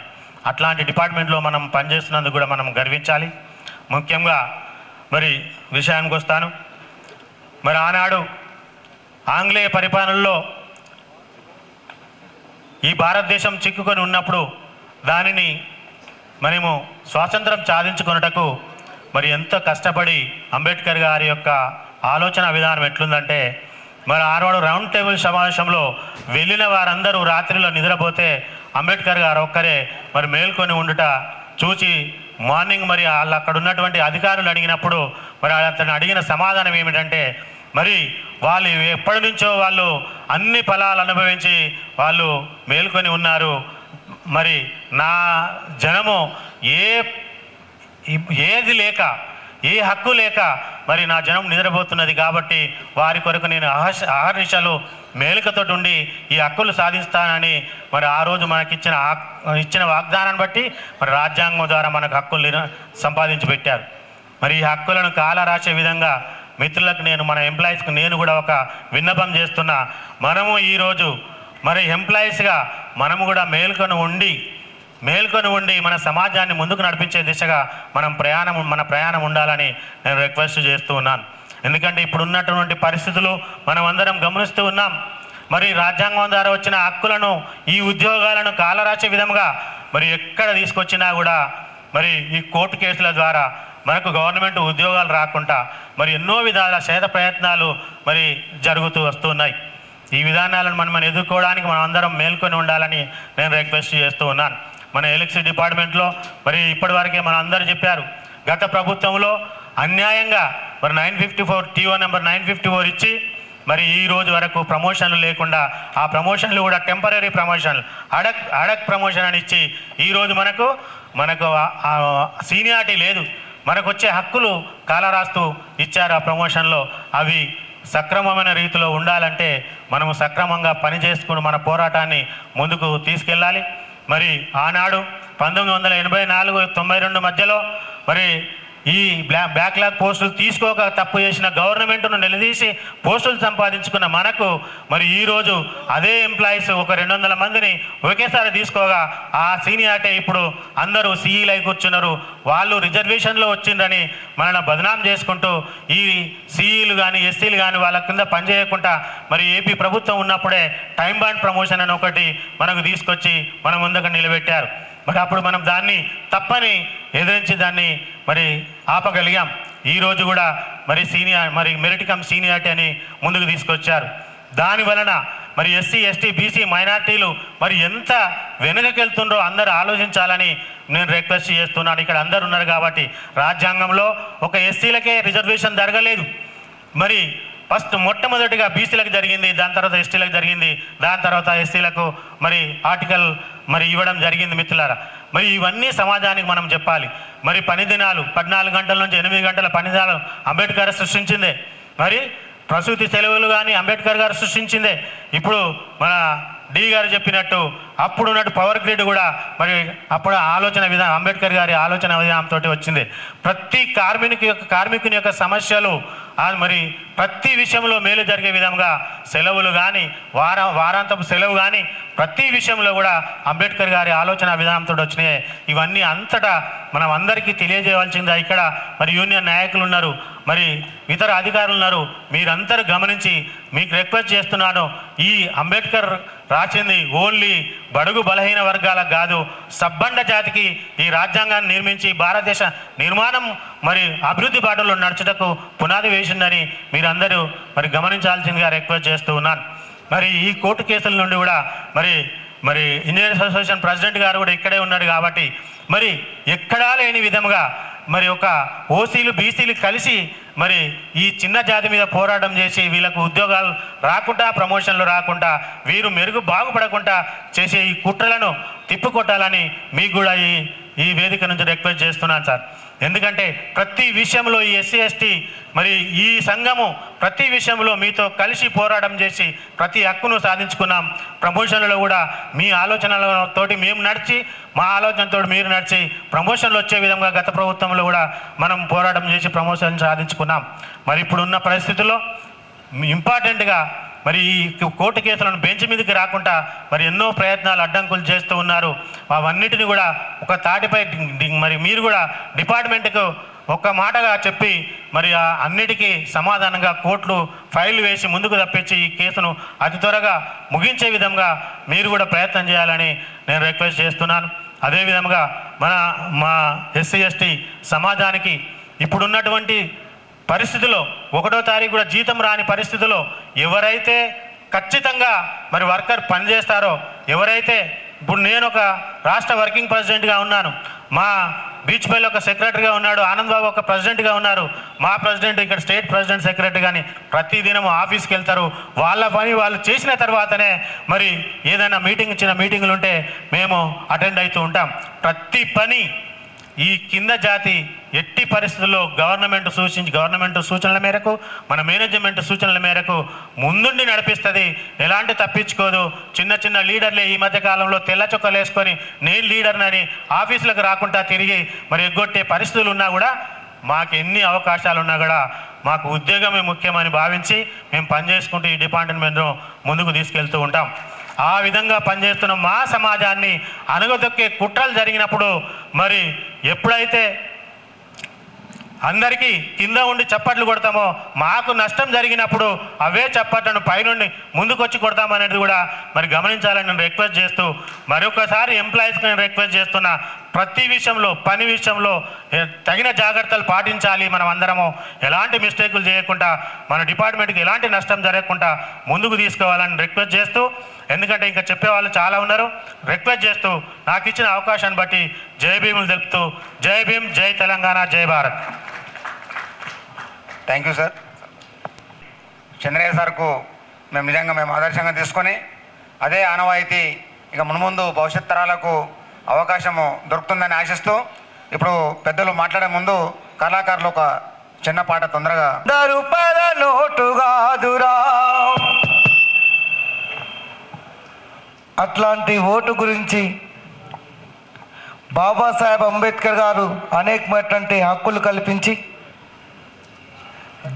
అట్లాంటి డిపార్ట్మెంట్లో మనం పనిచేస్తున్నందుకు కూడా మనం గర్వించాలి. ముఖ్యంగా మరి విషయానికి వస్తాను. మరి ఆనాడు ఆంగ్లేయ పరిపాలనలో ఈ భారతదేశం చిక్కుకొని ఉన్నప్పుడు దానిని మనము స్వాతంత్రం సాధించుకున్నటకు మరి ఎంతో కష్టపడి అంబేద్కర్ గారి యొక్క ఆలోచన విధానం ఎట్లుందంటే మరి ఆనాడు రౌండ్ టేబుల్ సమావేశంలో వెళ్ళిన వారందరూ రాత్రిలో నిద్రపోతే అంబేద్కర్ గారు ఒక్కరే మరి మేల్కొని ఉండుట చూసి మార్నింగ్ మరి వాళ్ళు అక్కడ ఉన్నటువంటి అధికారులు అడిగినప్పుడు మరి అతను అడిగిన సమాధానం ఏమిటంటే మరి వాళ్ళు ఎప్పటి నుంచో వాళ్ళు అన్ని ఫలాలు అనుభవించి వాళ్ళు మేల్కొని ఉన్నారు. మరి నా జనము ఏది లేక ఏ హక్కు లేక మరి నా జనం నిద్రపోతున్నది కాబట్టి వారి కొరకు నేను అహర్నిశలు మేలుకతో ఉండి ఈ హక్కులు సాధిస్తానని మరి ఆ రోజు మనకి ఇచ్చిన వాగ్దానాన్ని బట్టి మరి రాజ్యాంగం ద్వారా మనకు హక్కులు సంపాదించి పెట్టారు. మరి ఈ హక్కులను కాలరాసే విధంగా మిత్రులకు మన ఎంప్లాయీస్కి నేను కూడా ఒక విన్నపం చేస్తున్నా. మనము ఈరోజు మరి ఎంప్లాయీస్గా మనము కూడా మేల్కొని ఉండి మన సమాజాన్ని ముందుకు నడిపించే దిశగా మన ప్రయాణం ఉండాలని నేను రిక్వెస్ట్ చేస్తూ ఉన్నాను. ఎందుకంటే ఇప్పుడు ఉన్నటువంటి పరిస్థితులు మనం అందరం గమనిస్తూ ఉన్నాం. మరి రాజ్యాంగం ద్వారా వచ్చిన హక్కులను ఈ ఉద్యోగాలను కాలరాసే విధంగా మరి ఎక్కడ తీసుకొచ్చినా కూడా మరి ఈ కోర్టు కేసుల ద్వారా మనకు గవర్నమెంట్ ఉద్యోగాలు రాకుండా మరి ఎన్నో విధాల శేత ప్రయత్నాలు మరి జరుగుతూ వస్తున్నాయి. ఈ విధానాలను మనం ఎదుర్కోవడానికి మనం అందరం మేల్కొని ఉండాలని నేను రిక్వెస్ట్ చేస్తూ ఉన్నాను. మన ఎలక్ట్రిసిటీ డిపార్ట్మెంట్లో మరి ఇప్పటివరకే మన అందరూ చెప్పారు, గత ప్రభుత్వంలో అన్యాయంగా మరి 954 టీఓ నెంబర్ 954 ఇచ్చి మరి ఈ రోజు వరకు ప్రమోషన్లు లేకుండా ఆ ప్రమోషన్లు కూడా టెంపరీ ప్రమోషన్లు అడక్ ప్రమోషన్ అని ఇచ్చి ఈరోజు మనకు సీనియారిటీ లేదు, మనకు వచ్చే హక్కులు కాలరాస్తూ ఇచ్చారు. ఆ ప్రమోషన్లో అవి సక్రమమైన రీతిలో ఉండాలంటే మనము సక్రమంగా పని చేసుకుని మన పోరాటాన్ని ముందుకు తీసుకెళ్ళాలి. మరి ఆనాడు 1984-92 మధ్యలో మరి ఈ బ్యాక్లాగ్ పోస్టులు తీసుకోక తప్పు చేసిన గవర్నమెంట్ను నిలదీసి పోస్టులు సంపాదించుకున్న మనకు మరి ఈరోజు అదే ఎంప్లాయీస్ ఒక 200 మందిని ఒకేసారి తీసుకోగా ఆ సీనియారిటీ ఇప్పుడు అందరూ సీఈలై కూర్చున్నారు. వాళ్ళు రిజర్వేషన్లో వచ్చిందని మనల్ని బదనాం చేసుకుంటూ ఈ సీఈలు కానీ ఎస్సీలు కానీ వాళ్ళ కింద పనిచేయకుండా మరి ఏపీ ప్రభుత్వం ఉన్నప్పుడే టైం బాండ్ ప్రమోషన్ అని ఒకటి మనకు తీసుకొచ్చి మన ముందుకు నిలబెట్టారు. మరి అప్పుడు మనం దాన్ని తప్పని ఎదిరించి దాన్ని మరి ఆపగలిగాం. ఈరోజు కూడా మరి మెరిట్ కమ్ సీనియారిటీ అని ముందుకు తీసుకొచ్చారు. దాని వలన మరి ఎస్సీ ఎస్టీ బీసీ మైనార్టీలు మరి ఎంత వెనుకకెళ్తుండ్రో అందరూ ఆలోచించాలని నేను రిక్వెస్ట్ చేస్తున్నాను. ఇక్కడ అందరు ఉన్నారు కాబట్టి రాజ్యాంగంలో ఒక ఎస్సీలకే రిజర్వేషన్ జరగలేదు. మరి మొట్టమొదటిగా బీసీలకు జరిగింది, దాని తర్వాత ఎస్టీలకు జరిగింది, దాని తర్వాత ఎస్సీలకు మరి ఆర్టికల్ మరి ఇవ్వడం జరిగింది. మిత్రులారా, మరి ఇవన్నీ సమాజానికి మనం చెప్పాలి. మరి పని దినాలు 14 గంటల నుంచి 8 గంటల పని దినాలు అంబేద్కర్ సృష్టించిందే. మరి ప్రసూతి సెలవులు కానీ అంబేద్కర్ గారు సృష్టించిందే. ఇప్పుడు మన డి గారు చెప్పినట్టు అప్పుడు ఉన్నట్టు పవర్ గ్రిడ్ కూడా మరి అప్పుడు ఆలోచన విధానం అంబేద్కర్ గారి ఆలోచన విధానంతో వచ్చింది. ప్రతి కార్మికుని యొక్క సమస్యలు మరి ప్రతి విషయంలో మేలు జరిగే విధంగా సెలవులు కానీ వారాంతపు సెలవు కానీ ప్రతి విషయంలో కూడా అంబేద్కర్ గారి ఆలోచన విధానంతో వచ్చినాయి. ఇవన్నీ అంతటా మనం అందరికీ తెలియజేయవలసిందా. ఇక్కడ మరి యూనియన్ నాయకులు ఉన్నారు, మరి ఇతర అధికారులు ఉన్నారు, మీరందరూ గమనించి మీకు రిక్వెస్ట్ చేస్తున్నాను. ఈ అంబేద్కర్ రాసింది ఓన్లీ బడుగు బలహీన వర్గాలకు కాదు, సబ్బండ జాతికి ఈ రాజ్యాంగాన్ని నిర్మించి భారతదేశ నిర్మాణం మరి అభివృద్ధి బాటలో నడుచుటకు పునాది వేసిందని మీరందరూ మరి గమనించాల్సిందిగా రిక్వెస్ట్ చేస్తూ ఉన్నాను. మరి ఈ కోర్టు కేసుల నుండి కూడా మరి ఇంజనీర్స్ అసోసియేషన్ ప్రెసిడెంట్ గారు కూడా ఇక్కడే ఉన్నారు కాబట్టి మరి ఎక్కడా లేని విధముగా మరి ఒక ఓసీలు బీసీలు కలిసి మరి ఈ చిన్న జాతి మీద పోరాటం చేసి వీళ్ళకు ఉద్యోగాలు రాకుండా ప్రమోషన్లు రాకుండా వీరు బాగుపడకుండా చేసే ఈ కుట్రలను తిప్పుకొట్టాలని మీకు కూడా ఈ వేదిక నుంచి రిక్వెస్ట్ చేస్తున్నాను సార్. ఎందుకంటే ప్రతి విషయంలో ఈ ఎస్సీ ఎస్టీ మరి ఈ సంఘము ప్రతి విషయంలో మీతో కలిసి పోరాటం చేసి ప్రతి హక్కును సాధించుకున్నాం. ప్రమోషన్లలో కూడా మీ ఆలోచనలతోటి మేము నడిచి, మా ఆలోచనతో మీరు నడిచి ప్రమోషన్లు వచ్చే విధంగా గత ప్రభుత్వంలో కూడా మనం పోరాటం చేసి ప్రమోషన్ సాధించుకున్నాం. మరి ఇప్పుడున్న పరిస్థితుల్లో ఇంపార్టెంట్గా మరి ఈ కోర్టు కేసులను బెంచ్ మీదకి రాకుండా మరి ఎన్నో ప్రయత్నాలు అడ్డంకులు చేస్తూ ఉన్నారు. అవన్నిటిని కూడా ఒక తాటిపై మరి మీరు కూడా డిపార్ట్మెంట్కు ఒక్క మాటగా చెప్పి మరి అన్నిటికీ సమాధానంగా కోర్టులు ఫైల్ వేసి ముందుకు తప్పించి ఈ కేసును అతి త్వరగా ముగించే విధంగా మీరు కూడా ప్రయత్నం చేయాలని నేను రిక్వెస్ట్ చేస్తున్నాను. అదేవిధంగా మా ఎస్సీ ఎస్టీ సమాజానికి ఇప్పుడున్నటువంటి పరిస్థితుల్లో 1వ తారీఖు కూడా జీతం రాని పరిస్థితుల్లో ఎవరైతే ఖచ్చితంగా మరి వర్కర్ పనిచేస్తారో, ఎవరైతే ఇప్పుడు నేను ఒక రాష్ట్ర వర్కింగ్ ప్రెసిడెంట్గా ఉన్నాను, మా బీచ్పల్లి ఒక సెక్రటరీగా ఉన్నాడు, ఆనంద్ బాబు ఒక ప్రెసిడెంట్గా ఉన్నారు, మా ప్రెసిడెంట్ ఇక్కడ స్టేట్ ప్రెసిడెంట్ సెక్రటరీ కానీ ప్రతిదినం ఆఫీస్కి వెళ్తారు. వాళ్ళ పని వాళ్ళు చేసిన తర్వాతనే మరి ఏదైనా చిన్న మీటింగులు ఉంటే మేము అటెండ్ అవుతూ ఉంటాం. ప్రతి పని ఈ కింద జాతి ఎట్టి పరిస్థితుల్లో గవర్నమెంట్ సూచనల మేరకు, మన మేనేజ్మెంట్ సూచనల మేరకు ముందుండి నడిపిస్తుంది. ఎలాంటి తప్పించుకోదు. చిన్న లీడర్లే ఈ మధ్య కాలంలో తెల్ల చొక్కలు వేసుకొని నేను లీడర్నని ఆఫీసులకు రాకుండా తిరిగి మరి ఎగ్గొట్టే పరిస్థితులు ఉన్నా కూడా, మాకు ఎన్ని అవకాశాలు ఉన్నా కూడా మాకు ఉద్యోగమే ముఖ్యమని భావించి మేము పనిచేసుకుంటూ ఈ డిపార్ట్మెంట్ను ముందుకు తీసుకెళ్తూ ఉంటాం. ఆ విధంగా పనిచేస్తున్న మా సమాజాన్ని అణగదొక్కే కుట్రలు జరిగినప్పుడు మరి ఎప్పుడైతే అందరికీ కింద ఉండి చప్పట్లు కొడతామో, మాకు నష్టం జరిగినప్పుడు అవే చప్పట్లను పైనుండి ముందుకొచ్చి కొడతామనేది కూడా మరి గమనించాలని నేను రిక్వెస్ట్ చేస్తూ, మరొకసారి ఎంప్లాయీస్కి నేను రిక్వెస్ట్ చేస్తున్నా, ప్రతి విషయంలో పని విషయంలో తగిన జాగ్రత్తలు పాటించాలి. మనం అందరము ఎలాంటి మిస్టేకులు చేయకుండా మన డిపార్ట్మెంట్కి ఎలాంటి నష్టం జరగకుండా ముందుకు తీసుకోవాలని రిక్వెస్ట్ చేస్తూ, ఎందుకంటే ఇంకా చెప్పేవాళ్ళు చాలా ఉన్నారు, రిక్వెస్ట్ చేస్తూ నాకు ఇచ్చిన అవకాశాన్ని బట్టి జై భీములు తెలుపుతూ, జై భీమ్, జై తెలంగాణ, జై Bharat. Thank you sir. Chandraiah సార్కు మేము ఆదర్శంగా తీసుకొని అదే ఆనవాయితీ ఇక మున్ముందు భవిష్యత్ తరాలకు అవకాశము దొరుకుతుందని ఆశిస్తూ, ఇప్పుడు పెద్దలు మాట్లాడే ముందు కళాకారులు ఒక చిన్న పాట తొందరగా. రూపాయల నోటు కాదురా, అట్లాంటి ఓటు గురించి బాబాసాహెబ్ అంబేద్కర్ గారు అనేకమైనటువంటి హక్కులు కల్పించి,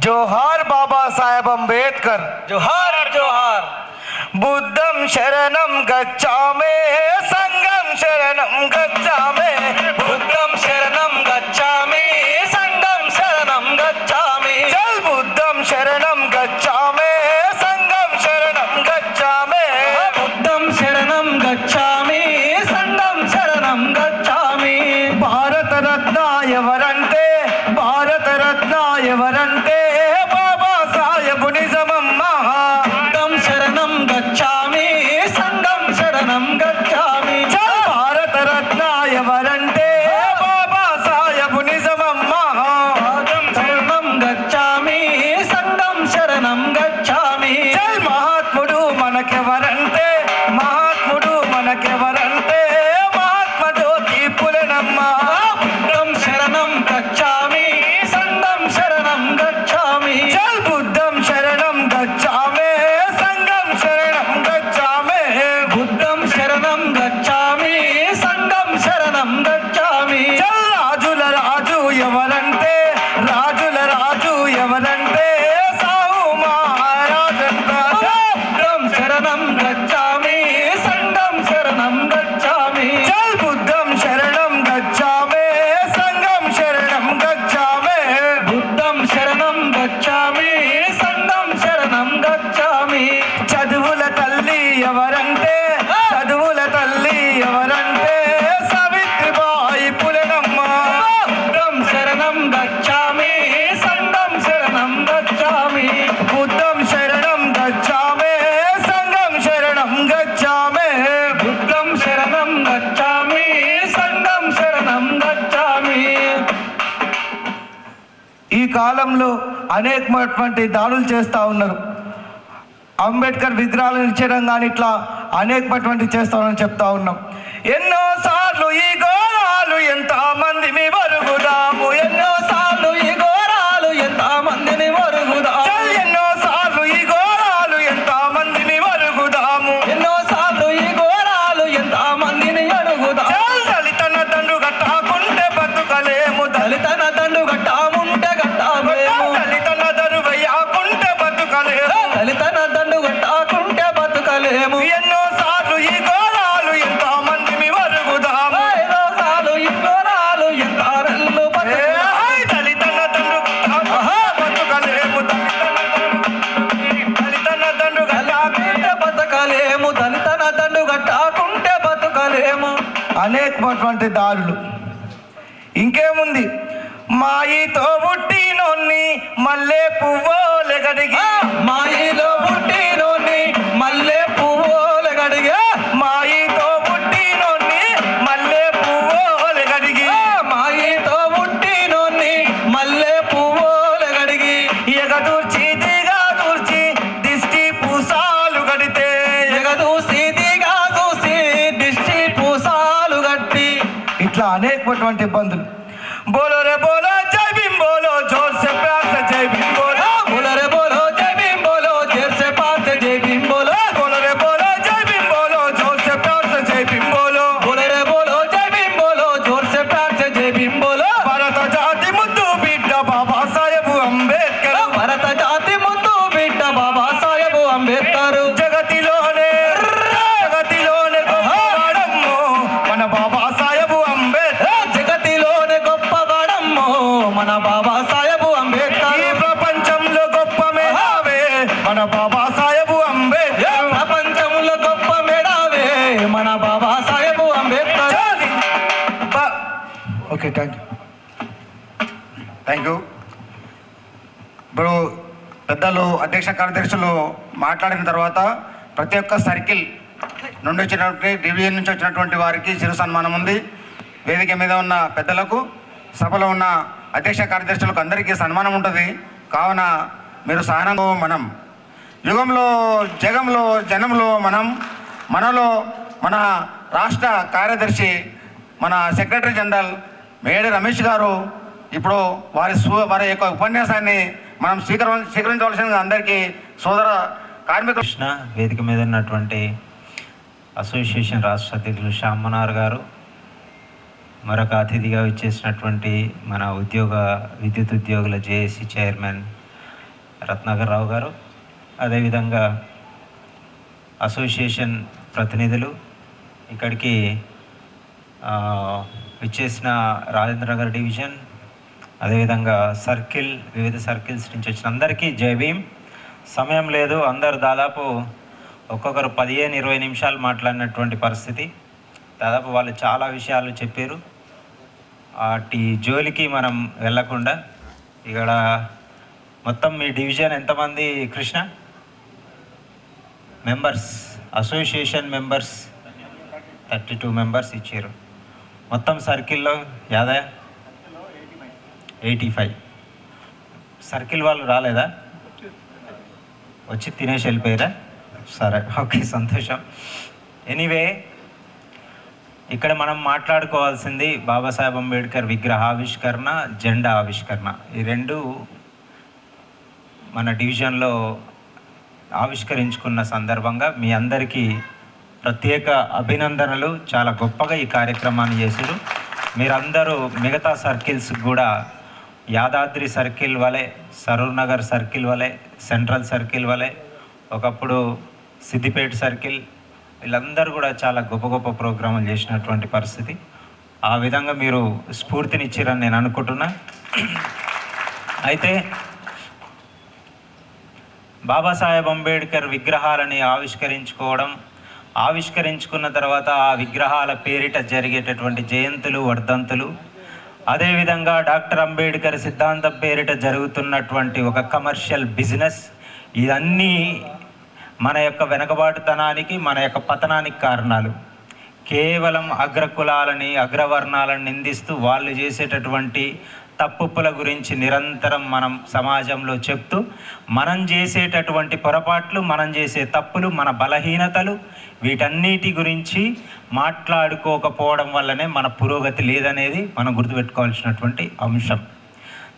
జోహార్ బాబాసాహెబ్ అంబేద్కర్, జోహార్ జోహార్. బుద్ధం శరణం గచ్చామే, సంఘం శరణం గచ్చామే, బుద్ధం శరణం గచ్చామే, సంఘం శరణం గచ్చామే. చల్ బుద్ధం శరణం గచ్చామే, సంఘం శరణం గచ్చామే, బుద్ధం శరణం గచ్చామే, సంఘం శరణం గచ్చామే. భారత రత్న ఎవరంటే, భారత రత్న ఎవరంటే బాబాసాహెబ్ నిజమమ్మ. బుద్ధం శరణం గచ్చామి, సంఘం శరణం గచ్చామి. భారత రత్న ఎవరంటే బాబాసాహెబ్ నిజమమ్మ. బుద్ధం శరణం గచ్చామి, సంఘం శరణం గచ్చామి. మహాత్ముడు మనకెవరంటే, మహాత్ముడు మనకెవరంటే మహాత్మ జ్యోతి పులనమ్మ. బుద్ధం శరణం గచ్చామి, సంఘం శరణం గచ్చామి. బుద్ధం శరణం గచ్చామే, సంఘం శరణం గచ్చామే, బుద్ధం శరణం గచ్చామి, సంఘం శరణం గచ్చామి. రాజుల రాజు ఎవరంటే, రాజుల రాజు ఎవరంటే సాహు మహారాజంట. బుద్ధం శరణం గచ్చామి, సంఘం శరణం గచ్చామి. బుద్ధం శరణం గచ్చామే, సంఘం శరణం గచ్చామే, బుద్ధం శరణం గచ్చామి, సంఘం శరణం గచ్చామి. చదువుల తల్లి ఎవరంటే, చదువుల తల్లి ఎవరంటే సావిత్రిబాయి పులనమ్మ. బుద్ధం శరణం గచ్చామి, సంఘం శరణం గచ్చామి, బుద్ధం శరణం గచ్చామే, సంఘం శరణం గచ్చామే, బుద్ధం శరణం గచ్చామి, సంఘం శరణం గచ్చామి. ఈ కాలంలో అనేకమైనటువంటి దాడులు చేస్తూ ఉన్నారు. అంబేద్కర్ విగ్రహాలను ఇచ్చడం కానీ ఇట్లా అనేకమైనటువంటి చేస్తామని చెప్తా ఉన్నాం. ఎన్నోసార్లు ఈ ఘోరాలు ఎంత మందిని వరుగుదాము ఎన్నోసార్లు ఈ ఘోరాలు ఎంత మందిని వరుగుదాము ఎన్నోసార్లు ఈ ఘోరాలు ఎంత మందిని వరుగుదాము ఎన్నోసార్లు ఈ ఘోరాలు ఎంత మందిని అడుగుదాము దళితన దండు గట్టాకుంటే బతుకలేము దళితన దండు గట్టాముంటే గట్టాలేము దళితన దరువయ్యాకుంటే బతుకలేము దళితన దండు గట్టాకుంటే బతుకలేము ఎన్నోసార్లు ఈ ఘోరాలు ఎంత మందిని వరుగుదాము ఎన్నోసార్లు ఈ ఘోరాలు ఎంత రెల్లు దళితన దండు బతుకలేము దళితన దండు గట్టాకుంటే బతకలేము దళితన దండు గట్టాకుంటే బతకలేము అనేకమైనటువంటి దారులు. ఇంకేముంది మాయితో పుట్టినోన్ని మల్లె పువ్వులు గడిగి మాయిలో పుట్టినోన్ని మల్లె పువ్వులు గడిగి మాయితో పుట్టినోన్ని మల్లె పువ్వులు గడిగి మాయితో పుట్టినోన్ని మల్లె పువ్వులు గడిగి ఎగదూర్చి దిగాదూర్చి దిష్టి పూసాలు గడితే ఎగదూసి దిగాదూసి దిష్టి పూసాలు గట్టి ఇట్లా అనేకమైనటువంటి ఇబ్బందులు. बोलो रे बोलो जय भीम बोलो जोर से प्यार से जय भीम बोलो बोलो रे बोलो जय भीम बोलो जोर से प्यार से जय भीम बोलो बोलो रे बोलो जय भीम बोलो जोर से प्यार से जय भीम बोलो बोलो रे बोलो जय भीम बोलो जोर से प्यार से जय भीम बोलो भारत जाति मुद्दु बिड्ड बाबा साहेब अंबेडकर भारत जाति मुद्दु बिड्ड बाबा साहेब अंबेडकर जगतिलोने గొప్పవాడమ్మో మన బాబా సాహెబ్ అంబేద్కర్ జగతిలోనే గొప్పవాడమ్మో మన బాబా సాహెబ్ అంబేద్కర్ ఈ ప్రపంచంలో గొప్ప మేధావే మన బాబా సాహెబ్ అంబేద్కర్ ప్రపంచంలో గొప్ప మేధావే మన Baba Saheb Ambedkar. Okay thank thank you. ఇప్పుడు పెద్దలు అధ్యక్ష కార్యదర్శులు మాట్లాడిన తర్వాత ప్రతి ఒక్క సర్కిల్ నుండి వచ్చినటువంటి డివిజన్ నుంచి వచ్చినటువంటి వారికి చిరు సన్మానం ఉంది. వేదిక మీద ఉన్న పెద్దలకు సభలో ఉన్న అధ్యక్ష కార్యదర్శులకు అందరికీ సన్మానం ఉంటుంది. కావున మీరు సహనంగా మనం యుగంలో జగంలో జనంలో మనలో మన రాష్ట్ర కార్యదర్శి మన సెక్రటరీ జనరల్ మేడి రమేష్ గారు ఇప్పుడు వారి యొక్క ఉపన్యాసాన్ని మనం స్వీకరించవలసిన అందరికీ సోదర కార్మికులు. కృష్ణ వేదిక మీద ఉన్నటువంటి అసోసియేషన్ రాష్ట్ర అధ్యక్షులు శ్యామనార్ గారు, మరొక అతిథిగా వచ్చేసినటువంటి మన విద్యుత్ ఉద్యోగుల జేఏసీ చైర్మన్ రత్నాకర్ రావు గారు, అదేవిధంగా అసోసియేషన్ ప్రతినిధులు, ఇక్కడికి విచ్చేసిన రాజేంద్రనగర్ డివిజన్, అదేవిధంగా వివిధ సర్కిల్స్ నుంచి వచ్చిన అందరికీ జై భీమ్. సమయం లేదు, అందరు దాదాపు ఒక్కొక్కరు 15-20 నిమిషాలు మాట్లాడినటువంటి పరిస్థితి. దాదాపు వాళ్ళు చాలా విషయాలు చెప్పారు. వాటి జోలికి మనం వెళ్ళకుండా ఇక్కడ మొత్తం మీ డివిజన్ ఎంతమంది Krishna members, association members 32 members ఇచ్చారు. మొత్తం సర్కిల్లో 85. సర్కిల్ వాళ్ళు రాలేదా? వచ్చి తినేసి వెళ్ళిపోయారా? సరే, ఓకే, సంతోషం. ఎనీవే, ఇక్కడ మనం మాట్లాడుకోవాల్సింది బాబాసాహెబ్ అంబేద్కర్ విగ్రహ ఆవిష్కరణ, జెండా ఆవిష్కరణ. ఈ రెండు మన డివిజన్లో ఆవిష్కరించుకున్న సందర్భంగా మీ అందరికీ ప్రత్యేక అభినందనలు. చాలా గొప్పగా ఈ కార్యక్రమాన్ని చేశారు మీరందరూ. మిగతా సర్కిల్స్ కూడా యాదాద్రి సర్కిల్ వలె, సరూర్ నగర్ సర్కిల్ వలె, సెంట్రల్ సర్కిల్ వలె, ఒకప్పుడు సిద్దిపేట సర్కిల్, వీళ్ళందరూ కూడా చాలా గొప్ప గొప్ప ప్రోగ్రాములు చేసినటువంటి పరిస్థితి. ఆ విధంగా మీరు స్ఫూర్తినిచ్చారని నేను అనుకుంటున్నా. అయితే బాబాసాహెబ్ అంబేద్కర్ విగ్రహాలని ఆవిష్కరించుకున్న తర్వాత ఆ విగ్రహాల పేరిట జరిగేటటువంటి జయంతులు, వర్ధంతులు, అదేవిధంగా డాక్టర్ అంబేద్కర్ సిద్ధాంతం పేరిట జరుగుతున్నటువంటి ఒక కమర్షియల్ బిజినెస్, ఇవన్నీ మన యొక్క వెనకబాటుతనానికి, మన యొక్క పతనానికి కారణాలు. కేవలం అగ్రకులాలని, అగ్రవర్ణాలను నిందిస్తూ వాళ్ళు చేసేటటువంటి తప్పుల గురించి నిరంతరం మనం సమాజంలో చెప్తూ మనం చేసేటటువంటి పొరపాట్లు, మనం చేసే తప్పులు, మన బలహీనతలు వీటన్నిటి గురించి మాట్లాడుకోకపోవడం వల్లనే మన పురోగతి లేదనేది మనం గుర్తుపెట్టుకోవాల్సినటువంటి అంశం.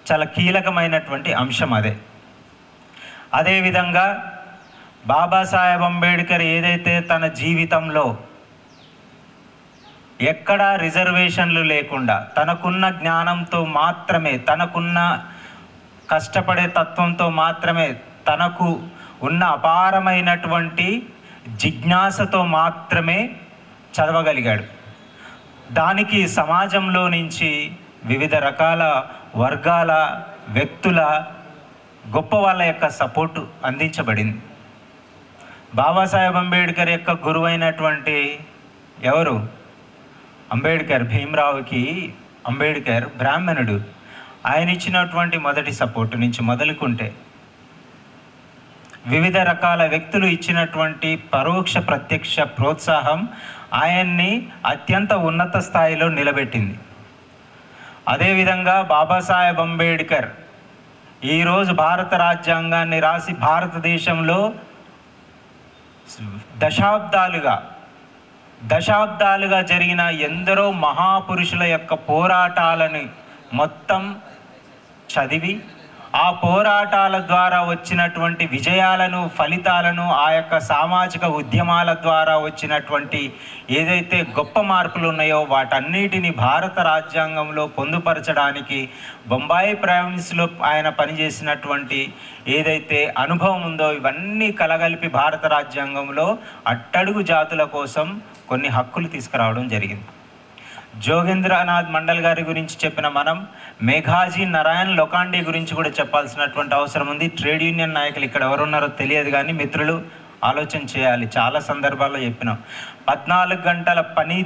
చాలా కీలకమైనటువంటి అంశం అదే. అదేవిధంగా బాబాసాహెబ్ అంబేద్కర్ ఏదైతే తన జీవితంలో ఎక్కడా రిజర్వేషన్లు లేకుండా తనకున్న జ్ఞానంతో మాత్రమే, తనకున్న కష్టపడే తత్వంతో మాత్రమే, తనకు ఉన్న అపారమైనటువంటి జిజ్ఞాసతో మాత్రమే చదవగలిగాడు. దానికి సమాజంలో నుంచి వివిధ రకాల వర్గాల వ్యక్తుల గొప్ప వాళ్ళ యొక్క సపోర్టు అందించబడింది. బాబాసాహెబ్ అంబేద్కర్ యొక్క గురువైనటువంటి ఎవరు? అంబేద్కర్. భీమరావుకి అంబేద్కర్ బ్రాహ్మణుడు. ఆయన ఇచ్చినటువంటి మొదటి సపోర్టు నుంచి మొదలుకుంటే వివిధ రకాల వ్యక్తులు ఇచ్చినటువంటి పరోక్ష ప్రత్యక్ష ప్రోత్సాహం ఆయన్ని అత్యంత ఉన్నత స్థాయిలో నిలబెట్టింది. అదేవిధంగా బాబాసాహెబ్ అంబేద్కర్ ఈరోజు భారత రాజ్యాంగాన్ని రాసి భారతదేశంలో దశాబ్దాలుగా జరిగిన ఎందరో మహాపురుషుల యొక్క పోరాటాలని మొత్తం చదివి ఆ పోరాటాల ద్వారా వచ్చినటువంటి విజయాలను, ఫలితాలను, ఆ యొక్క సామాజిక ఉద్యమాల ద్వారా వచ్చినటువంటి ఏదైతే గొప్ప మార్పులు ఉన్నాయో వాటన్నిటిని భారత రాజ్యాంగంలో పొందుపరచడానికి బొంబాయి ప్రావిన్స్లో ఆయన పనిచేసినటువంటి ఏదైతే అనుభవం ఉందో ఇవన్నీ కలగలిపి భారత రాజ్యాంగంలో అట్టడుగు జాతుల కోసం కొన్ని హక్కులు తీసుకురావడం జరిగింది. జోగేంద్రనాథ్ మండల్ గారి గురించి చెప్పిన మనం మేఘాజీ నారాయణ్ లోఖండే గురించి కూడా చెప్పాల్సినటువంటి అవసరం ఉంది. ట్రేడ్ యూనియన్ నాయకులు ఇక్కడ ఎవరున్నారో తెలియదు, కానీ మిత్రులు ఆలోచన చేయాలి. చాలా సందర్భాల్లో చెప్పినాం. 14 గంటల పని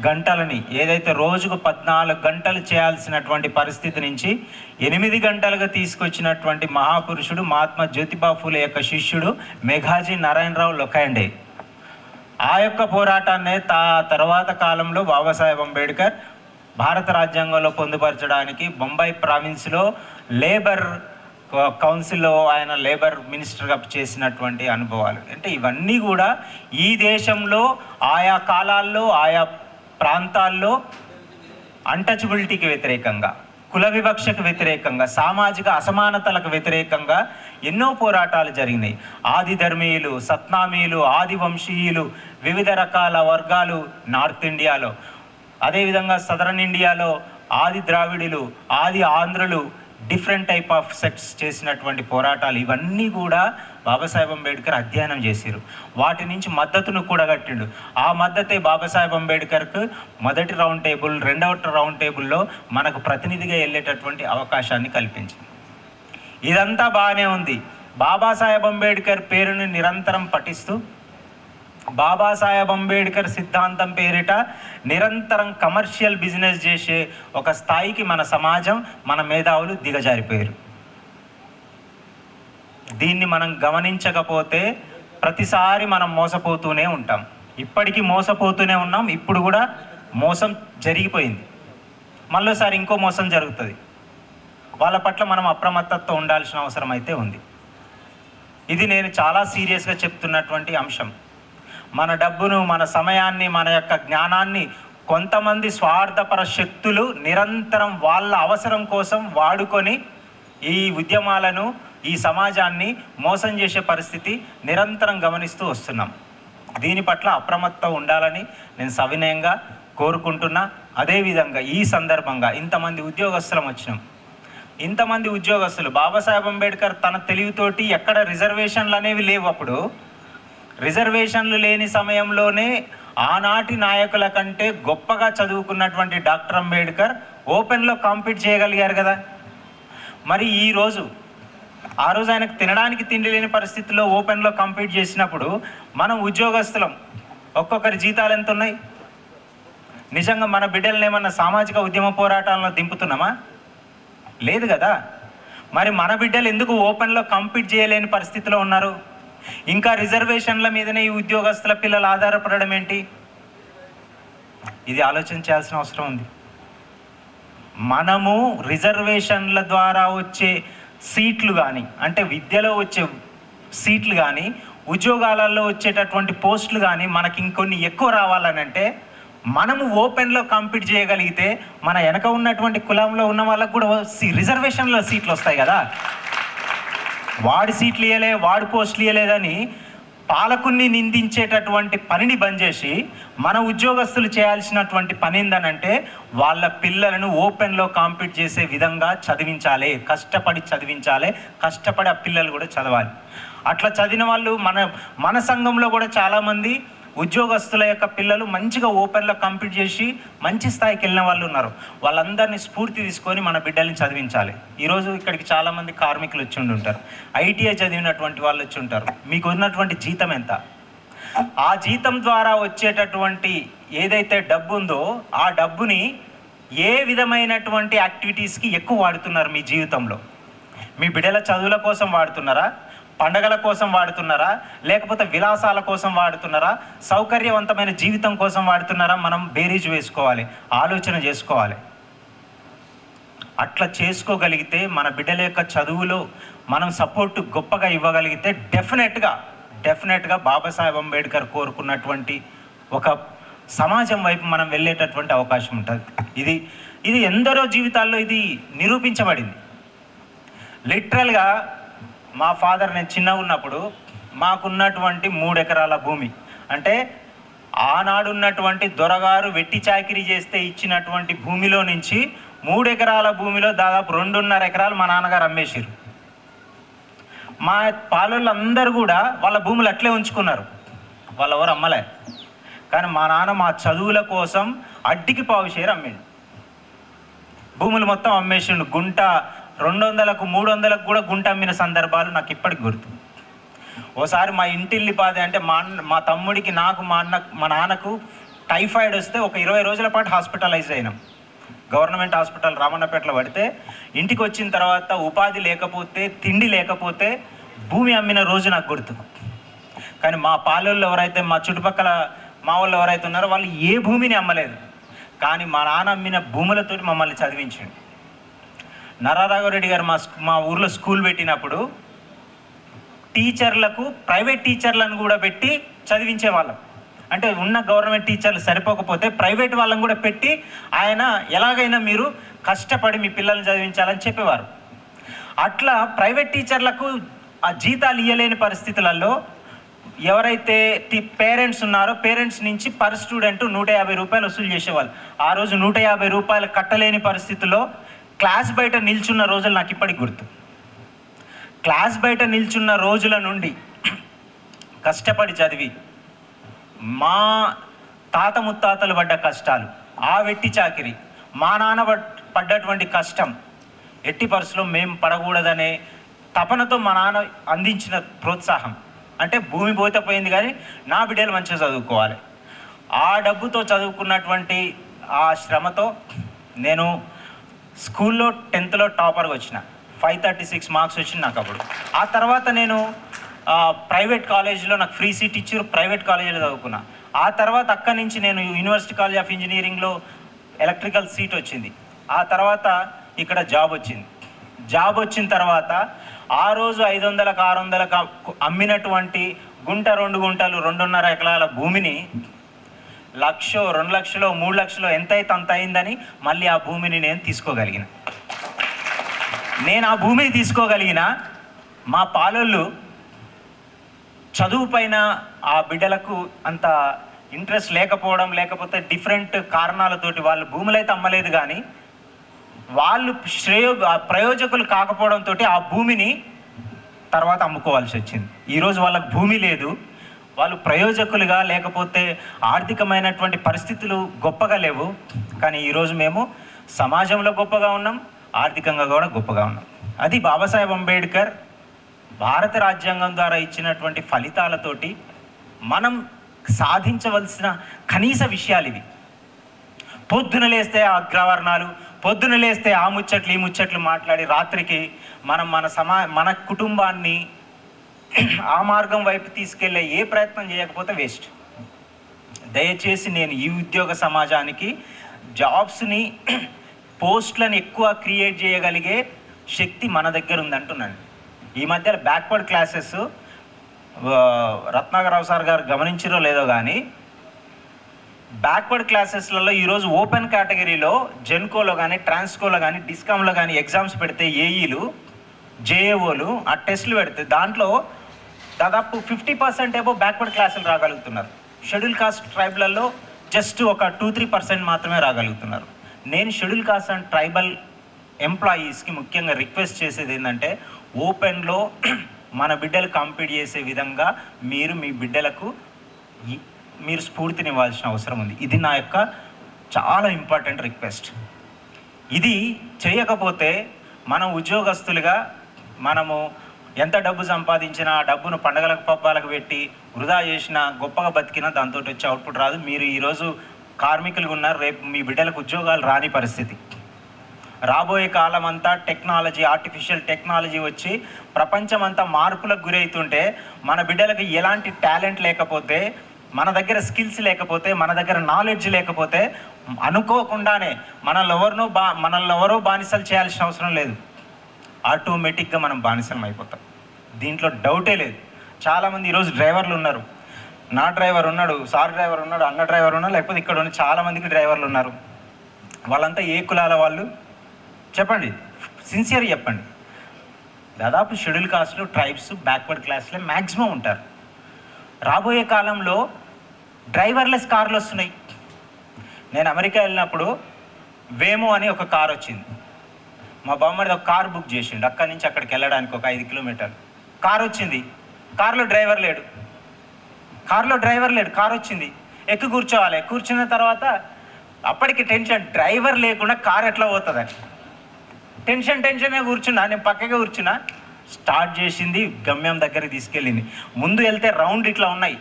గంటలని ఏదైతే రోజుకు 14 గంటలు చేయాల్సినటువంటి పరిస్థితి నుంచి 8 గంటలుగా తీసుకొచ్చినటువంటి మహాపురుషుడు మహాత్మా జ్యోతిబా ఫూలే యొక్క శిష్యుడు మేఘాజీ నారాయణరావు లోఖండే. ఆ యొక్క పోరాటాన్నే తర్వాత కాలంలో బాబాసాహెబ్ అంబేద్కర్ భారత రాజ్యాంగంలో పొందుపరచడానికి బొంబాయి ప్రావిన్స్లో లేబర్ కౌన్సిల్లో ఆయన లేబర్ మినిస్టర్గా చేసినటువంటి అనుభవాలు. అంటే ఇవన్నీ కూడా ఈ దేశంలో ఆయా కాలాల్లో ఆయా ప్రాంతాల్లో అన్టచబిలిటీకి వ్యతిరేకంగా, కుల వివక్షకు వ్యతిరేకంగా, సామాజిక అసమానతలకు వ్యతిరేకంగా ఎన్నో పోరాటాలు జరిగినాయి. ఆది ధర్మీయులు, సత్నామీయులు, ఆది వంశీయులు, వివిధ రకాల వర్గాలు నార్త్ ఇండియాలో, అదేవిధంగా సదరన్ ఇండియాలో ఆది ద్రావిడులు, ఆది ఆంధ్రులు, డిఫరెంట్ టైప్ ఆఫ్ సెక్ట్స్ చేసినటువంటి పోరాటాలు ఇవన్నీ కూడా బాబాసాహెబ్ అంబేద్కర్ అధ్యయనం చేశారు. వాటి నుంచి మద్దతును కూడగట్టిండు. ఆ మద్దతే బాబాసాహెబ్ అంబేద్కర్కు మొదటి రౌండ్ టేబుల్, రెండవ రౌండ్ టేబుల్లో మనకు ప్రతినిధిగా వెళ్ళేటటువంటి అవకాశాన్ని కల్పించింది. ఇదంతా బాగానే ఉంది. బాబాసాహెబ్ అంబేద్కర్ పేరుని నిరంతరం పఠిస్తూ బాబాసాహెబ్ అంబేద్కర్ సిద్ధాంతం పేరిట నిరంతరం కమర్షియల్ బిజినెస్ చేసే ఒక స్థాయికి మన సమాజం, మన మేధావులు దిగజారిపోయారు. దీన్ని మనం గమనించకపోతే ప్రతిసారి మనం మోసపోతూనే ఉంటాం. ఇప్పటికీ మోసపోతూనే ఉన్నాం. ఇప్పుడు కూడా మోసం జరిగిపోయింది, మళ్ళీసారి ఇంకో మోసం జరుగుతుంది. వాళ్ళ పట్ల మనం అప్రమత్తతో ఉండాల్సిన అవసరం అయితే ఉంది. ఇది నేను చాలా సీరియస్గా చెప్తున్నటువంటి అంశం. మన డబ్బును, మన సమయాన్ని, మన యొక్క జ్ఞానాన్ని కొంతమంది స్వార్థపర శక్తులు నిరంతరం వాళ్ళ అవసరం కోసం వాడుకొని ఈ ఉద్యమాలను, ఈ సమాజాన్ని మోసం చేసే పరిస్థితి నిరంతరం గమనిస్తూ వస్తున్నాం. దీని పట్ల అప్రమత్తం ఉండాలని నేను సవినయంగా కోరుకుంటున్నా. అదేవిధంగా ఈ సందర్భంగా ఇంతమంది ఉద్యోగస్తులం వచ్చినాం. ఇంతమంది ఉద్యోగస్తులు, బాబాసాహెబ్ అంబేద్కర్ తన తెలివితోటి ఎక్కడ రిజర్వేషన్లు అనేవి లేవు. అప్పుడు రిజర్వేషన్లు లేని సమయంలోనే ఆనాటి నాయకుల కంటే గొప్పగా చదువుకున్నటువంటి డాక్టర్ అంబేద్కర్ ఓపెన్లో కాంపీట్ చేయగలిగారు కదా. మరి ఈరోజు ఆ రోజు ఆయనకు తినడానికి తిండి లేని పరిస్థితుల్లో ఓపెన్లో కాంపీట్ చేసినప్పుడు మనం ఉద్యోగస్తులం, ఒక్కొక్కరి జీతాలు ఎంత ఉన్నాయి? నిజంగా మన బిడ్డలను ఏమన్నా సామాజిక ఉద్యమ పోరాటాలను దింపుతున్నామా? లేదు కదా. మరి మన బిడ్డలు ఎందుకు ఓపెన్లో కాంపీట్ చేయలేని పరిస్థితిలో ఉన్నారు? ఇంకా రిజర్వేషన్ల మీదనే ఈ ఉద్యోగస్తుల పిల్లలు ఆధారపడడం ఏంటి? ఇది ఆలోచన చేయాల్సిన అవసరం ఉంది. మనము రిజర్వేషన్ల ద్వారా వచ్చే సీట్లు కానీ, అంటే విద్యలో వచ్చే సీట్లు కానీ, ఉద్యోగాలలో వచ్చేటటువంటి పోస్టులు కానీ మనకి ఇంకొన్ని ఎక్కువ రావాలని అంటే మనము ఓపెన్లో కాంపీట్ చేయగలిగితే మన వెనక ఉన్నటువంటి కులంలో ఉన్న వాళ్ళకు కూడా రిజర్వేషన్లో సీట్లు వస్తాయి కదా. వాడి సీట్లు ఇవ్వలే, వాడి పోస్టులు ఇవ్వలేదని పాలకుల్ని నిందించేటటువంటి పనిని బంద్ చేసి మన ఉద్యోగస్తులు చేయాల్సినటువంటి పని ఏందనంటే వాళ్ళ పిల్లలను ఓపెన్లో కాంపీట్ చేసే విధంగా చదివించాలి, కష్టపడి చదివించాలి, కష్టపడి ఆ పిల్లలు కూడా చదవాలి. అట్లా చదివిన వాళ్ళు మన సంఘంలో కూడా చాలామంది ఉద్యోగస్తుల యొక్క పిల్లలు మంచిగా ఓపెన్లో కంప్లీట్ చేసి మంచి స్థాయికి వెళ్ళిన వాళ్ళు ఉన్నారు. వాళ్ళందరినీ స్ఫూర్తి తీసుకొని మన బిడ్డల్ని చదివించాలి. ఈరోజు ఇక్కడికి చాలామంది కార్మికులు వచ్చి ఉంటారు, ఐటీఐ చదివినటువంటి వాళ్ళు వచ్చి ఉంటారు. మీకు ఉన్నటువంటి జీతం ఎంత? ఆ జీతం ద్వారా వచ్చేటటువంటి ఏదైతే డబ్బు ఉందో ఆ డబ్బుని ఏ విధమైనటువంటి యాక్టివిటీస్కి ఎక్కువ వాడుతున్నారు మీ జీవితంలో? మీ బిడ్డల చదువుల కోసం వాడుతున్నారా? పండగల కోసం వాడుతున్నారా? లేకపోతే విలాసాల కోసం వాడుతున్నారా? సౌకర్యవంతమైన జీవితం కోసం వాడుతున్నారా? మనం బేరీజు వేసుకోవాలి, ఆలోచన చేసుకోవాలి. అట్లా చేసుకోగలిగితే మన బిడ్డల యొక్క చదువులో మనం సపోర్టు గొప్పగా ఇవ్వగలిగితే డెఫినెట్గా బాబాసాహెబ్ అంబేద్కర్ కోరుకున్నటువంటి ఒక సమాజం వైపు మనం వెళ్ళేటటువంటి అవకాశం ఉంటుంది. ఇది ఎందరో జీవితాల్లో ఇది నిరూపించబడింది. లిటరల్గా మా ఫాదర్, నేను చిన్నగా ఉన్నప్పుడు మాకున్నటువంటి 3 ఎకరాల భూమి, అంటే ఆనాడు ఉన్నటువంటి దొరగారు వెట్టి చాకిరీ చేస్తే ఇచ్చినటువంటి భూమిలో నుంచి 3 ఎకరాల భూమిలో దాదాపు 2.5 ఎకరాలు మా నాన్నగారు అమ్మేసారు. మా పాలోళ్ళందరూ కూడా వాళ్ళ భూములు అట్లే ఉంచుకున్నారు, వాళ్ళు ఎవరు అమ్మలే. కానీ మా నాన్న మా చదువుల కోసం అడ్డికి పావు షేర్ అమ్మిండు, భూములు మొత్తం అమ్మేసిండు. గుంట 200కు 300కు కూడా గుంట అమ్మిన సందర్భాలు నాకు ఇప్పటికి గుర్తు. ఓసారి మా ఇంటిల్లి బాధ అంటే మా తమ్ముడికి, నాకు, మా నాన్నకు టైఫాయిడ్ వస్తే ఒక 20 రోజుల పాటు హాస్పిటలైజ్ అయినాం. గవర్నమెంట్ హాస్పిటల్ రామన్నపేటలో పడితే ఇంటికి వచ్చిన తర్వాత ఉపాధి లేకపోతే, తిండి లేకపోతే భూమి అమ్మిన రోజు నాకు గుర్తు. కానీ మా పాలెళ్ళు ఎవరైతే, మా చుట్టుపక్కల మా వాళ్ళు ఎవరైతే ఉన్నారో వాళ్ళు ఏ భూమిని అమ్మలేదు. కానీ మా నాన్న అమ్మిన భూములతోటి మమ్మల్ని చదివించాడు. నరారాఘవరెడ్డి గారు మా ఊర్లో స్కూల్ పెట్టినప్పుడు టీచర్లకు ప్రైవేట్ టీచర్లను కూడా పెట్టి చదివించేవాళ్ళం. అంటే ఉన్న గవర్నమెంట్ టీచర్లు సరిపోకపోతే ప్రైవేట్ వాళ్ళని కూడా పెట్టి ఆయన ఎలాగైనా మీరు కష్టపడి మీ పిల్లల్ని చదివించాలని చెప్పేవారు. అట్లా ప్రైవేట్ టీచర్లకు ఆ జీతాలు ఇవ్వలేని పరిస్థితులలో ఎవరైతే పేరెంట్స్ ఉన్నారో పేరెంట్స్ నుంచి పర్ స్టూడెంట్ 150 రూపాయలు వసూలు చేసేవాళ్ళు. ఆ రోజు 150 రూపాయలు కట్టలేని పరిస్థితుల్లో క్లాస్ బయట నిల్చున్న రోజులు నాకు ఇప్పటికి గుర్తు. క్లాస్ బయట నిల్చున్న రోజుల నుండి కష్టపడి చదివి మా తాత ముత్తాతలు పడ్డ కష్టాలు, ఆ వెట్టి చాకిరి, మా నాన్న పడ్డటువంటి కష్టం ఎట్టి పరిస్థితుల్లో మేము పడకూడదనే తపనతో మా నాన్న అందించిన ప్రోత్సాహం, అంటే భూమి పోతే పోయింది కానీ నా బిడ్డలు మంచిగా చదువుకోవాలి. ఆ డబ్బుతో చదువుకున్నటువంటి ఆ శ్రమతో నేను స్కూల్లో 10th టాపర్గా వచ్చిన, 536 మార్క్స్ వచ్చింది నాకు అప్పుడు. ఆ తర్వాత నేను ప్రైవేట్ కాలేజీలో నాకు ఫ్రీ సీట్ ఇచ్చారు, ప్రైవేట్ కాలేజీలో చదువుకున్నా. ఆ తర్వాత అక్కడి నుంచి నేను యూనివర్సిటీ కాలేజ్ ఆఫ్ ఇంజనీరింగ్లో ఎలక్ట్రికల్ సీట్ వచ్చింది. ఆ తర్వాత ఇక్కడ జాబ్ వచ్చింది. జాబ్ వచ్చిన తర్వాత ఆ రోజు 500కు 600కు అమ్మినటువంటి గుంట, 2 గుంటలు, 2.5 ఎకరాల భూమిని 1,00,000, 2 లక్షలు, 3 లక్షలు ఎంతైతే అంత అయిందని మళ్ళీ ఆ భూమిని నేను తీసుకోగలిగిన. నేను ఆ భూమిని తీసుకోగలిగిన మా పాలోళ్ళు చదువు పైన ఆ బిడ్డలకు అంత ఇంట్రెస్ట్ లేకపోవడం, లేకపోతే డిఫరెంట్ కారణాలతోటి వాళ్ళు భూములు అయితే అమ్మలేదు, కానీ వాళ్ళు ప్రయోజకులు కాకపోవడంతో ఆ భూమిని తర్వాత అమ్ముకోవాల్సి వచ్చింది. ఈరోజు వాళ్ళకు భూమి లేదు, వాళ్ళు ప్రయోజకులుగా, లేకపోతే ఆర్థికమైనటువంటి పరిస్థితులు గొప్పగా లేవు. కానీ ఈరోజు మేము సమాజంలో గొప్పగా ఉన్నాం, ఆర్థికంగా కూడా గొప్పగా ఉన్నాం. అది బాబాసాహెబ్ అంబేద్కర్ భారత రాజ్యాంగం ద్వారా ఇచ్చినటువంటి ఫలితాలతోటి మనం సాధించవలసిన కనీస విషయాలు ఇవి. పొద్దున లేస్తే ఆ అగ్రవర్ణాలు, పొద్దున లేస్తే ఆ ముచ్చట్లు ఈ ముచ్చట్లు మాట్లాడి రాత్రికి మనం మన కుటుంబాన్ని ఆ మార్గం వైపు తీసుకెళ్లే ఏ ప్రయత్నం చేయకపోతే వేస్ట్. దయచేసి నేను ఈ ఉద్యోగ సమాజానికి జాబ్స్ని పోస్టులను ఎక్కువ క్రియేట్ చేయగలిగే శక్తి మన దగ్గర ఉంది అంటున్నాను. ఈ మధ్య బ్యాక్వర్డ్ క్లాసెస్ రత్నాకరరావు సార్ గారు గమనించారో లేదో కానీ బ్యాక్వర్డ్ క్లాసెస్లలో ఈరోజు ఓపెన్ కేటగిరీలో జెన్కోలో కానీ ట్రాన్స్కోలో కానీ డిస్కామ్లో కానీ ఎగ్జామ్స్ పెడితే ఏఈలు జేఏఓలు ఆ టెస్టులు పెడితే దాంట్లో దాదాపు 50% ఏమో బ్యాక్వర్డ్ క్లాసులు రాగలుగుతున్నారు. షెడ్యూల్ కాస్ట్ ట్రైబులలో జస్ట్ ఒక 2-3% మాత్రమే రాగలుగుతున్నారు. నేను షెడ్యూల్ కాస్ట్ అండ్ ట్రైబల్ ఎంప్లాయీస్కి ముఖ్యంగా రిక్వెస్ట్ చేసేది ఏంటంటే ఓపెన్లో మన బిడ్డలు కాంపీట్ చేసే విధంగా మీరు మీ బిడ్డలకు మీరు స్ఫూర్తినివ్వాల్సిన అవసరం ఉంది. ఇది నా యొక్క చాలా ఇంపార్టెంట్ రిక్వెస్ట్. ఇది చేయకపోతే మనం ఉద్యోగస్తులుగా మనము ఎంత డబ్బు సంపాదించినా ఆ డబ్బును పండగలకు పబ్బాలకు పెట్టి వృధా చేసినా గొప్పగా బతికినా దాంతో వచ్చే అవుట్పుట్ రాదు. మీరు ఈరోజు కార్మికులుగా ఉన్నారు, రేపు మీ బిడ్డలకు ఉద్యోగాలు రాని పరిస్థితి. రాబోయే కాలం అంతా టెక్నాలజీ, ఆర్టిఫిషియల్ టెక్నాలజీ వచ్చి ప్రపంచం అంతా మార్పులకు గురవుతుంటే మన బిడ్డలకు ఎలాంటి టాలెంట్ లేకపోతే, మన దగ్గర స్కిల్స్ లేకపోతే, మన దగ్గర నాలెడ్జ్ లేకపోతే అనుకోకుండానే మనల్ని ఎవరో బానిసలు చేయాల్సిన అవసరం లేదు. ఆటోమేటిక్గా మనం బానిసలం అయిపోతాం. దీంట్లో డౌటే లేదు. చాలామంది ఈరోజు డ్రైవర్లు ఉన్నారు. నా డ్రైవర్ ఉన్నాడు, సార్ డ్రైవర్ ఉన్నాడు, అన్న డ్రైవర్ ఉన్నాడు, లేకపోతే ఇక్కడ ఉన్న చాలామందికి డ్రైవర్లు ఉన్నారు. వాళ్ళంతా ఏ కులాల వాళ్ళు చెప్పండి, సిన్సియర్గా చెప్పండి. దాదాపు షెడ్యూల్ కాస్ట్లు, ట్రైబ్స్, బ్యాక్వర్డ్ క్లాస్లే మ్యాక్సిమం ఉంటారు. రాబోయే కాలంలో డ్రైవర్లెస్ కార్లు వస్తున్నాయి. నేను అమెరికా వెళ్ళినప్పుడు వేమో అని ఒక కార్ వచ్చింది. మా బామ్మడిది ఒక కార్ బుక్ చేసిండు, అక్కడి నుంచి అక్కడికి వెళ్ళడానికి ఒక 5 కిలోమీటర్లు. కార్ వచ్చింది, కారులో డ్రైవర్ లేడు. కార్ వచ్చింది, ఎక్కి కూర్చోవాలి. కూర్చున్న తర్వాత అప్పటికి టెన్షన్, డ్రైవర్ లేకుండా కార్ ఎట్లా పోతుందని టెన్షనే కూర్చున్నా. నేను పక్కగా కూర్చున్నా. స్టార్ట్ చేసింది, గమ్యం దగ్గరికి తీసుకెళ్ళింది. ముందు వెళ్తే రౌండ్ ఇట్లా ఉన్నాయి,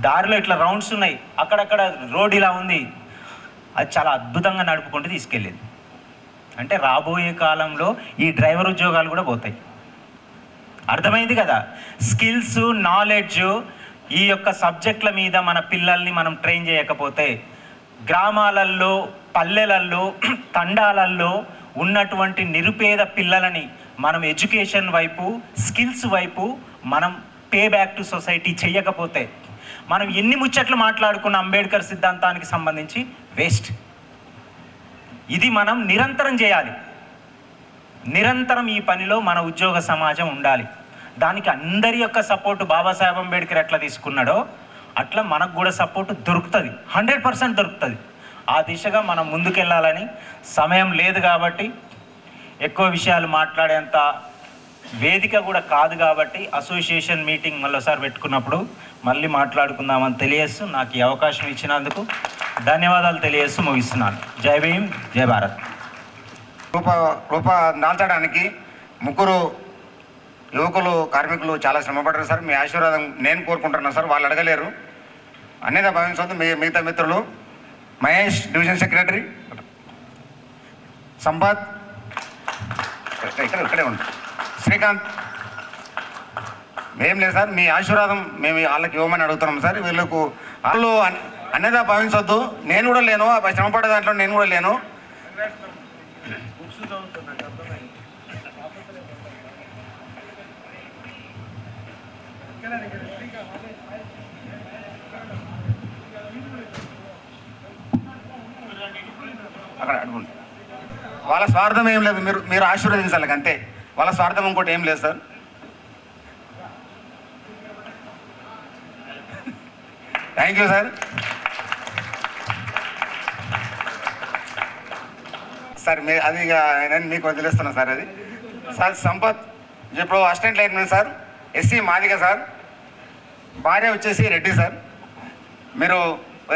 దారిలో ఇట్లా రౌండ్స్ ఉన్నాయి, అక్కడక్కడ రోడ్ ఇలా ఉంది. అది చాలా అద్భుతంగా నడుపుకుంటూ తీసుకెళ్ళింది. అంటే రాబోయే కాలంలో ఈ డ్రైవర్ ఉద్యోగాలు కూడా పోతాయి. అర్థమైంది కదా? స్కిల్స్, నాలెడ్జ్, ఈ యొక్క సబ్జెక్టుల మీద మన పిల్లల్ని మనం ట్రైన్ చేయకపోతే గ్రామాలలో, పల్లెలలో, తండాలల్లో ఉన్నటువంటి నిరుపేద పిల్లలని మనం ఎడ్యుకేషన్ వైపు, స్కిల్స్ వైపు మనం పే బ్యాక్ టు సొసైటీ చేయకపోతే మనం ఎన్ని ముచ్చట్లు మాట్లాడుకున్న అంబేద్కర్ సిద్ధాంతానికి సంబంధించి వేస్ట్. ఇది మనం నిరంతరం చేయాలి. నిరంతరం ఈ పనిలో మన ఉద్యోగ సమాజం ఉండాలి. దానికి అందరి యొక్క సపోర్టు బాబాసాహెబ్ అంబేద్కర్ ఎట్లా తీసుకున్నాడో అట్లా మనకు కూడా సపోర్టు దొరుకుతుంది, 100% దొరుకుతుంది. ఆ దిశగా మనం ముందుకెళ్ళాలని. సమయం లేదు కాబట్టి, ఎక్కువ విషయాలు మాట్లాడేంత వేదిక కూడా కాదు కాబట్టి అసోసియేషన్ మీటింగ్ మళ్ళీసారి పెట్టుకున్నప్పుడు మళ్ళీ మాట్లాడుకుందామని తెలియజేస్తూ నాకు ఈ అవకాశం ఇచ్చినందుకు ధన్యవాదాలు తెలియజేస్తూ ముగిస్తున్నాను. జై భీమ్, జై భారత్. రూప దాల్చడానికి 3 యువకులు, కార్మికులు చాలా శ్రమపడ్డారు సార్. మీ ఆశీర్వాదం నేను కోరుకుంటున్నాను సార్. వాళ్ళు అడగలేరు. అనేది భావించవద్దు. మిగతా మిత్రులు మహేష్, డివిజన్ సెక్రటరీ, సంపత్ ఇక్కడే ఉంటారు, శ్రీకాంత్. ఏం లేదు సార్, మీ ఆశీర్వాదం మేము వాళ్ళకి ఇవ్వమని అడుగుతున్నాం సార్. వీళ్ళకు వాళ్ళు అన్యదా భావించవద్దు. నేను కూడా లేను, శ్రమపడే దాంట్లో నేను కూడా లేను. అక్కడ అడుగుంది. వాళ్ళ స్వార్థం ఏం లేదు, మీరు ఆశీర్వదించాలి అంతే. వాళ్ళ స్వార్థం ఇంకోటి ఏం లేదు sir. Thank you sir. Sir అది నేను మీకు వదిలేస్తున్నాను సార్. అది సార్ సంపత్ ఇప్పుడు assistant linemen sir, SC Madiga sir, భార్య వచ్చేసి రెడ్డి సార్. మీరు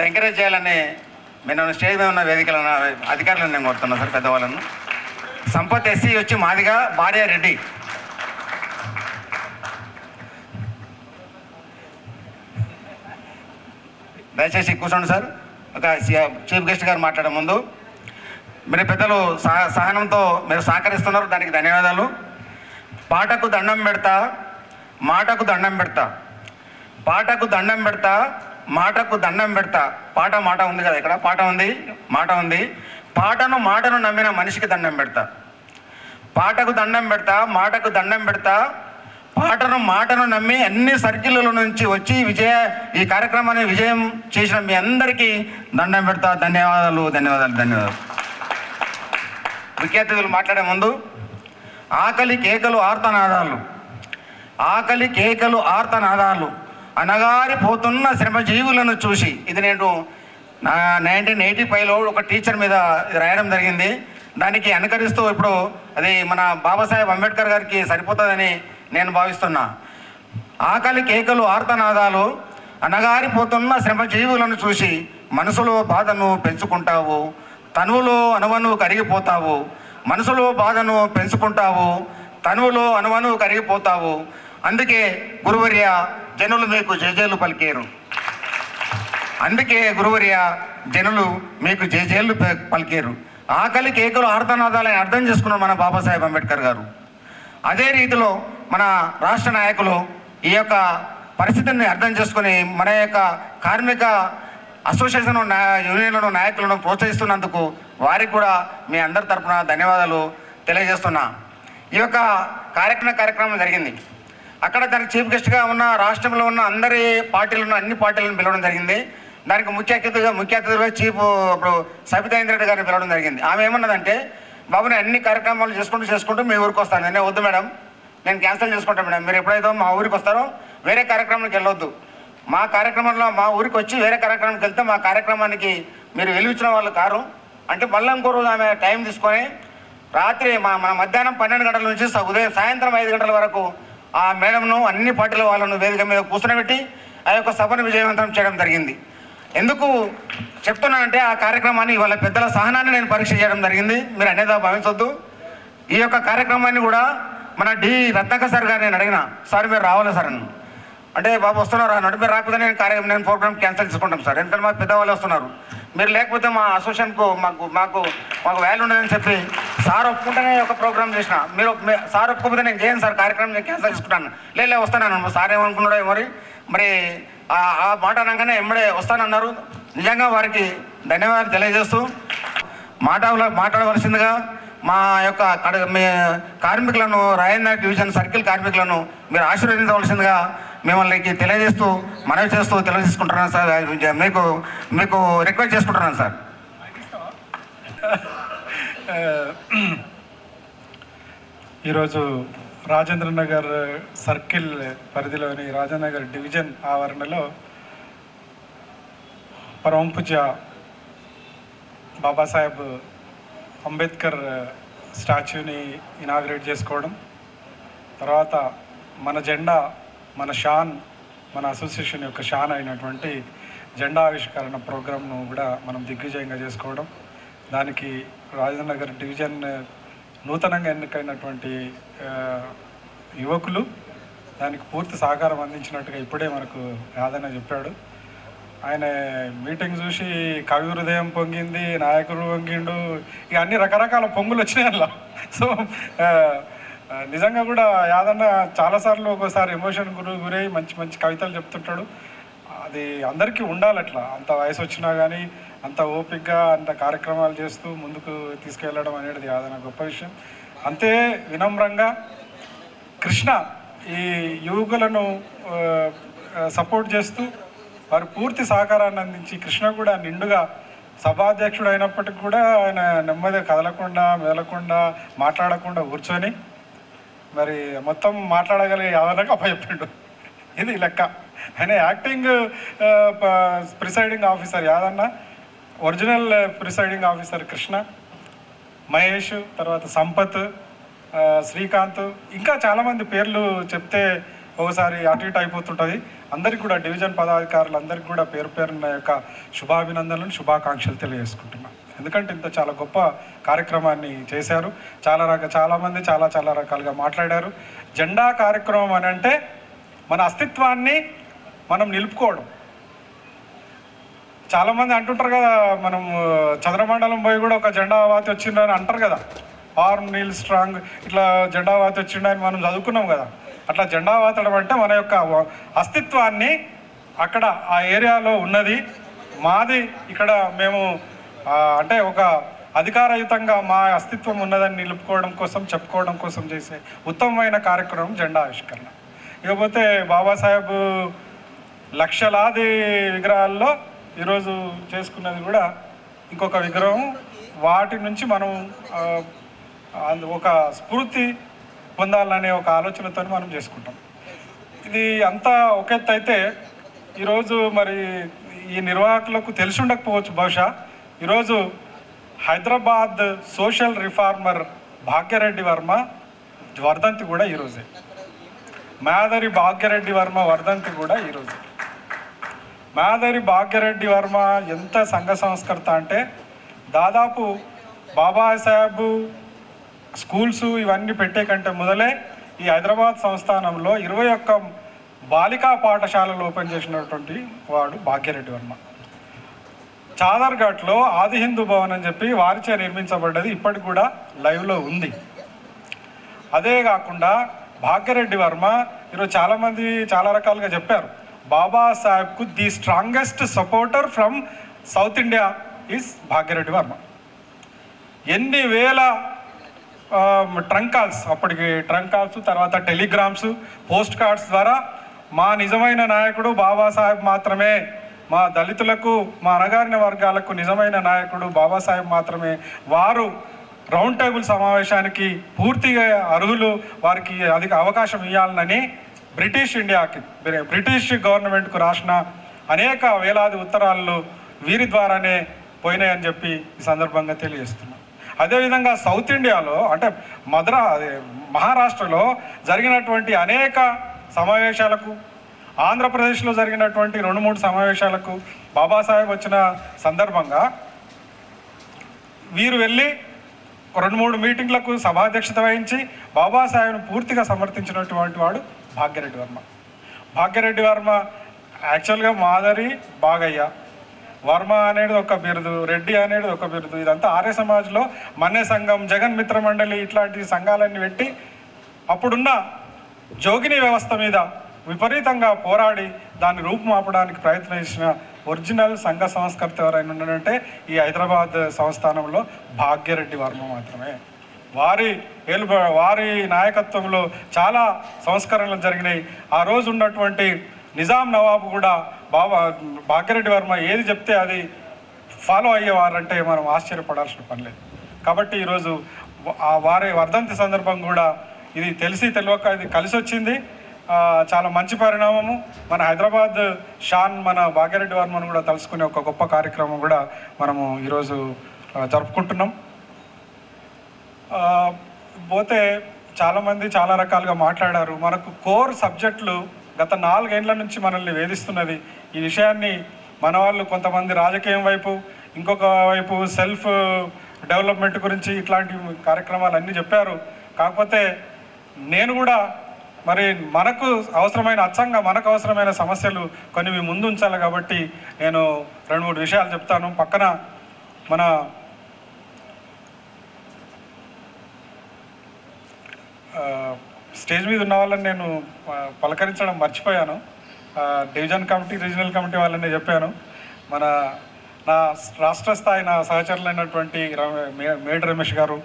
ఎంకరేజ్ చేయాలని నేను స్టేజ్ మీద ఉన్న వేదికల అధికారులను నేను కోరుతున్నాను సార్, పెద్దవాళ్ళను. సంపత్ ఎస్సీ వచ్చి మాదిగ, భార్య రెడ్డి. దయచేసి కూర్చోండి సార్. ఒక చీఫ్ గెస్ట్ గారు మాట్లాడే ముందు మీరు పెద్దలు సహనంతో మీరు సహకరిస్తున్నారు, దానికి ధన్యవాదాలు. పాటకు దండం పెడతా, మాటకు దండం పెడతా, పాటకు దండం పెడతా, మాటకు దండం పెడతా. మాట ఉంది కదా, ఇక్కడ పాట ఉంది, మాట ఉంది. పాటను మాటను నమ్మిన మనిషికి దండం పెడతా, పాటకు దండం పెడతా, మాటకు దండం పెడతా, పాటను మాటను నమ్మి అన్ని సర్కిళ్ళ నుంచి వచ్చి ఈ కార్యక్రమాన్ని విజయం చేసిన మీ అందరికీ దండం పెడతా. ధన్యవాదాలు, ధన్యవాదాలు, ధన్యవాదాలు. ముఖ్య అతిథులు మాట్లాడే ముందు ఆకలి కేకలు ఆర్తనాదాలు, ఆకలి కేకలు ఆర్తనాదాలు, అనగారిపోతున్న శ్రమజీవులను చూసి, ఇది నేను 1985లో ఒక టీచర్ మీద రాయడం జరిగింది. దానికి అనుకరిస్తూ ఇప్పుడు అది మన బాబాసాహెబ్ అంబేద్కర్ గారికి సరిపోతుందని నేను భావిస్తున్నా. ఆకలి కేకలు ఆర్తనాదాలు, అనగారిపోతున్న శ్రమజీవులను చూసి మనసులో బాధను పెంచుకుంటావు, తనువులో అనువను కరిగిపోతావు, మనసులో బాధను పెంచుకుంటావు, తనువులో అనువను కరిగిపోతావు. అందుకే గురువర్య జనులు మీకు జేజేలు పలికేరు, అందుకే గురువర్య జనులు మీకు జేజేలు పలికేరు. ఆకలి కేకలు ఆర్తనాదాలని అర్థం చేసుకున్న మన బాబాసాహెబ్ అంబేద్కర్ గారు. అదే రీతిలో మన రాష్ట్ర నాయకులు ఈ యొక్క పరిస్థితిని అర్థం చేసుకుని మన యొక్క కార్మిక అసోసియేషన్ యూనియన్లను నాయకులను ప్రోత్సహిస్తున్నందుకు వారికి కూడా మీ అందరి తరఫున ధన్యవాదాలు తెలియజేస్తున్నా. ఈ యొక్క కార్యక్రమం జరిగింది. అక్కడ దానికి చీఫ్ గెస్ట్గా ఉన్న రాష్ట్రంలో ఉన్న అన్ని పార్టీలను పిలవడం జరిగింది. దానికి ముఖ్య అతిథిగా చీఫ్ ఇప్పుడు సబితా ఇంద్రెడ్డి గారిని పిలవడం జరిగింది. ఆమె ఏమన్నదంటే, బాబు నేను అన్ని కార్యక్రమాలు చేసుకుంటూ మీ ఊరికి వస్తాను. నేను వద్దు మేడం, నేను క్యాన్సిల్ చేసుకుంటాను మేడం, మీరు ఎప్పుడైతే మా ఊరికి వస్తారో వేరే కార్యక్రమానికి వెళ్ళొద్దు, మా కార్యక్రమంలో మా ఊరికి వచ్చి వేరే కార్యక్రమానికి వెళ్తే మా కార్యక్రమానికి మీరు వెలువిచ్చిన వాళ్ళు కారు అంటే మళ్ళీ ఇంకో రోజు ఆమె టైం తీసుకొని రాత్రి మన మధ్యాహ్నం 12 గంటల నుంచి సాయంత్రం 5 గంటల వరకు ఆ మేడంను అన్ని పార్టీల వాళ్ళను వేదిక మీద కూర్చోబెట్టి ఆ యొక్క సభను విజయవంతం చేయడం జరిగింది. ఎందుకు చెప్తున్నానంటే ఆ కార్యక్రమాన్ని వాళ్ళ పెద్దల సహనాన్ని నేను పరీక్ష చేయడం జరిగింది. మీరు అనేదా భావించొద్దు. ఈ యొక్క కార్యక్రమాన్ని కూడా మన డి రత్నాకర్ సార్ గారు నేను అడిగిన, సార్ మీరు రావాలి సార్ అని అంటే, బాబు వస్తున్నారు అన్నాడు. మీరు రాకపోతే నేను ప్రోగ్రామ్ క్యాన్సిల్ చేసుకుంటాం సార్, ఎందుకంటే మా పెద్దవాళ్ళు వస్తున్నారు, మీరు లేకపోతే మా అసోసియేషన్కు మాకు వాల్యూ ఉండదని చెప్పి సార్ ఒప్పుకుంటేనే ఒక ప్రోగ్రామ్ చేసిన. సార్ ఒప్పుకోకపోతే నేను చేయను సార్, కార్యక్రమం నేను క్యాన్సిల్ చేసుకుంటాను. లే వస్తాను. సార్ ఏమనుకున్నాడో మరి ఆ మాట అనగానే ఎమ్మడే వస్తానన్నారు. నిజంగా వారికి ధన్యవాదాలు తెలియజేస్తూ మాట్లాడవలసిందిగా మా యొక్క కార్మికులను, రాజేంద్ర డివిజన్ సర్కిల్ కార్మికులను మీరు ఆశీర్వదించవలసిందిగా మిమ్మల్ని తెలియజేస్తూ తెలియజేసుకుంటున్నాను సార్. మీకు రిక్వెస్ట్ చేసుకుంటున్నాను సార్. ఈరోజు రాజేంద్ర నగర్ సర్కిల్ పరిధిలోని రాజేంద్ర నగర్ డివిజన్ ఆవరణలో పరమ పూజ్య బాబాసాహెబ్ అంబేద్కర్ స్టాచ్యూని ఇనాగ్రేట్ చేసుకోవడం, తర్వాత మన జెండా, మన షాన్, మన అసోసియేషన్ యొక్క షాన్ అయినటువంటి జెండా ఆవిష్కరణ ప్రోగ్రామ్ను కూడా మనం దిగ్విజయంగా చేసుకోవడం, దానికి రాజేంద్ర నగర్ డివిజన్ నూతనంగా ఎన్నికైనటువంటి యువకులు దానికి పూర్తి సహకారం అందించినట్టుగా ఇప్పుడే మనకు యాదన్న చెప్పాడు. ఆయన మీటింగ్ చూసి కవి హృదయం పొంగింది, నాయకుడు పొంగిండు, ఇక అన్ని రకరకాల పొంగులు వచ్చినాయి అలా. సో నిజంగా కూడా యాదన్న చాలాసార్లు ఒక్కోసారి ఎమోషన్ గురై మంచి మంచి కవితలు చెప్తుంటాడు. అది అందరికీ ఉండాలి అట్లా, అంత వయసు వచ్చినా కానీ అంత ఓపికగా అంత కార్యక్రమాలు చేస్తూ ముందుకు తీసుకెళ్ళడం అనేది యాదన్న గొప్ప విషయం. అంతే వినమ్రంగా కృష్ణ ఈ యువకులను సపోర్ట్ చేస్తూ వారు పూర్తి సహకారాన్ని అందించి, కృష్ణ కూడా నిండుగా సభాధ్యక్షుడు అయినప్పటికీ కూడా ఆయన నెమ్మదిగా కదలకుండా మెదలకుండా మాట్లాడకుండా కూర్చొని మరి మొత్తం మాట్లాడగలిగే యాదన్నకు అప్పచెప్పిండు. ఇది లెక్క. ఆయన acting presiding officer Yadanna, original presiding officer Krishna, Mahesh, తర్వాత సంపత్, శ్రీకాంత్, ఇంకా చాలామంది పేర్లు చెప్తే ఒకసారి అటు ఇటు అయిపోతుంటుంది. అందరికీ కూడా డివిజన్ పదాధికారులందరికీ కూడా పేరు పేరున్న యొక్క శుభాభినందనలు, శుభాకాంక్షలు తెలియజేసుకుంటున్నాను. ఎందుకంటే ఇంత చాలా గొప్ప కార్యక్రమాన్ని చేశారు. చాలామంది చాలా రకాలుగా మాట్లాడారు. జెండా కార్యక్రమం అని అంటే మన అస్తిత్వాన్ని మనం నిలుపుకోవడం. చాలామంది అంటుంటారు కదా, మనం చంద్రమండలం పోయి కూడా ఒక జెండా వాత వచ్చిందని అంటారు కదా, ఆర్మ్ నీల్ స్ట్రాంగ్ ఇట్లా జెండా వాత వచ్చిండని మనం చదువుకున్నాం కదా. అట్లా జెండా వాతడం అంటే మన యొక్క అస్తిత్వాన్ని అక్కడ ఆ ఏరియాలో ఉన్నది మాది, ఇక్కడ మేము అంటే ఒక అధికారయుతంగా మా అస్తిత్వం ఉన్నదని నిలుపుకోవడం కోసం, చెప్పుకోవడం కోసం చేసే ఉత్తమమైన కార్యక్రమం జెండా ఆవిష్కరణ. ఇకపోతే బాబాసాహెబ్ లక్షలాది విగ్రహాల్లో ఈరోజు చేసుకున్నది కూడా ఇంకొక విగ్రహం. వాటి నుంచి మనం ఒక స్ఫూర్తి పొందాలనే ఒక ఆలోచనతో మనం చేసుకుంటాం. ఇది అంతా ఒక ఎత్తు అయితే ఈరోజు మరి ఈ నిర్వాహకులకు తెలిసి ఉండకపోవచ్చు బహుశా. ఈరోజు హైదరాబాద్ సోషల్ రిఫార్మర్ భాగ్యరెడ్డి వర్మ వర్ధంతి కూడా ఈరోజే. మాధరి భాగ్యరెడ్డి వర్మ వర్ధంతి కూడా ఈరోజే. మాధరి భాగ్యరెడ్డి వర్మ ఎంత సంఘ సంస్కర్త అంటే దాదాపు బాబాసాహెబ్ స్కూల్స్ ఇవన్నీ పెట్టే కంటే మొదలే ఈ హైదరాబాద్ సంస్థానంలో 21 బాలికా పాఠశాలలు ఓపెన్ చేసినటువంటి వాడు భాగ్యరెడ్డి వర్మ. చాదర్ఘాట్లో ఆది హిందూ భవన్ అని చెప్పి వారిచే నిర్మించబడ్డది ఇప్పటికి కూడా లైవ్లో ఉంది. అదే కాకుండా భాగ్యరెడ్డి వర్మ ఈరోజు చాలామంది చాలా రకాలుగా చెప్పారు. బాబాసాహెబ్కు the strongest supporter from south India is Bhagya Reddy Varma. ఎన్ని వేల ట్రంక్ కాల్స్, అప్పటికి ట్రంక్ కాల్స్, తర్వాత టెలిగ్రామ్స్, పోస్ట్ కార్డ్స్ ద్వారా మా నిజమైన నాయకుడు బాబాసాహెబ్ మాత్రమే, మా దళితులకు, మా అణగారిన వర్గాలకు నిజమైన నాయకుడు బాబాసాహెబ్ మాత్రమే, వారు రౌండ్ టేబుల్ సమావేశానికి పూర్తిగా అర్హులు, వారికి అధిక అవకాశం ఇవ్వాలని బ్రిటిష్ గవర్నమెంట్కు రాసిన అనేక వేలాది ఉత్తరాలు వీరి ద్వారానే పోయినాయని చెప్పి ఈ సందర్భంగా తెలియజేస్తున్నాం. అదేవిధంగా సౌత్ ఇండియాలో అంటే మహారాష్ట్రలో జరిగినటువంటి అనేక సమావేశాలకు, ఆంధ్రప్రదేశ్లో జరిగినటువంటి 2-3 సమావేశాలకు బాబాసాహెబ్ వచ్చిన సందర్భంగా వీరు వెళ్ళి 2-3 మీటింగ్లకు సభాధ్యక్షత వహించి బాబాసాహెబ్ను పూర్తిగా సమర్థించినటువంటి వాడు భాగ్యరెడ్డి వర్మ. భాగ్యరెడ్డి వర్మ యాక్చువల్గా మాధరి బాగయ్య, వర్మ అనేది ఒక బిరుదు, రెడ్డి అనేది ఒక బిరుదు. ఇదంతా ఆర్య సమాజ్లో మన్య సంఘం, జగన్ మిత్ర మండలి ఇట్లాంటి సంఘాలన్నీ పెట్టి అప్పుడున్న జోగిని వ్యవస్థ మీద విపరీతంగా పోరాడి దాన్ని రూపుమాపడానికి ప్రయత్నించిన ఒరిజినల్ సంఘ సంస్కర్త ఎవరైనా ఉన్నారంటే ఈ హైదరాబాద్ సంస్థానంలో భాగ్యరెడ్డి వర్మ మాత్రమే. వారి నాయకత్వంలో చాలా సంస్కరణలు జరిగినాయి. ఆ రోజు ఉన్నటువంటి నిజాం నవాబు కూడా భాగ్యరెడ్డి వర్మ ఏది చెప్తే అది ఫాలో అయ్యేవారంటే మనం ఆశ్చర్యపడాల్సిన పని లేదు. కాబట్టి ఈరోజు వారి వర్ధంతి సందర్భం కూడా ఇది తెలియక ఇది కలిసి వచ్చింది. చాలా మంచి పరిణామము. మన హైదరాబాద్ షాన్ మన భాగ్యరెడ్డి వర్మను కూడా తలుసుకునే ఒక గొప్ప కార్యక్రమం కూడా మనము ఈరోజు జరుపుకుంటున్నాం. పోతే చాలామంది చాలా రకాలుగా మాట్లాడారు. మనకు కోర్ సబ్జెక్టులు గత 4 ఏళ్ల నుంచి మనల్ని వేధిస్తున్నది. ఈ విషయాన్ని మన వాళ్ళు కొంతమంది రాజకీయం వైపు, ఇంకొక వైపు సెల్ఫ్ డెవలప్మెంట్ గురించి ఇట్లాంటి కార్యక్రమాలు అన్నీ చెప్పారు. కాకపోతే నేను కూడా మరి మనకు అవసరమైన సమస్యలు కొన్ని మీ ముందు ఉంచాలి కాబట్టి నేను 2-3 విషయాలు చెప్తాను. పక్కన మన స్టేజ్ మీద ఉన్న వాళ్ళని నేను పలకరించడం మర్చిపోయాను. డివిజన్ కమిటీ, రీజనల్ కమిటీ వాళ్ళని చెప్పాను. నా రాష్ట్ర స్థాయి నా సహచరులైనటువంటి మేడి రమేష్ గారు,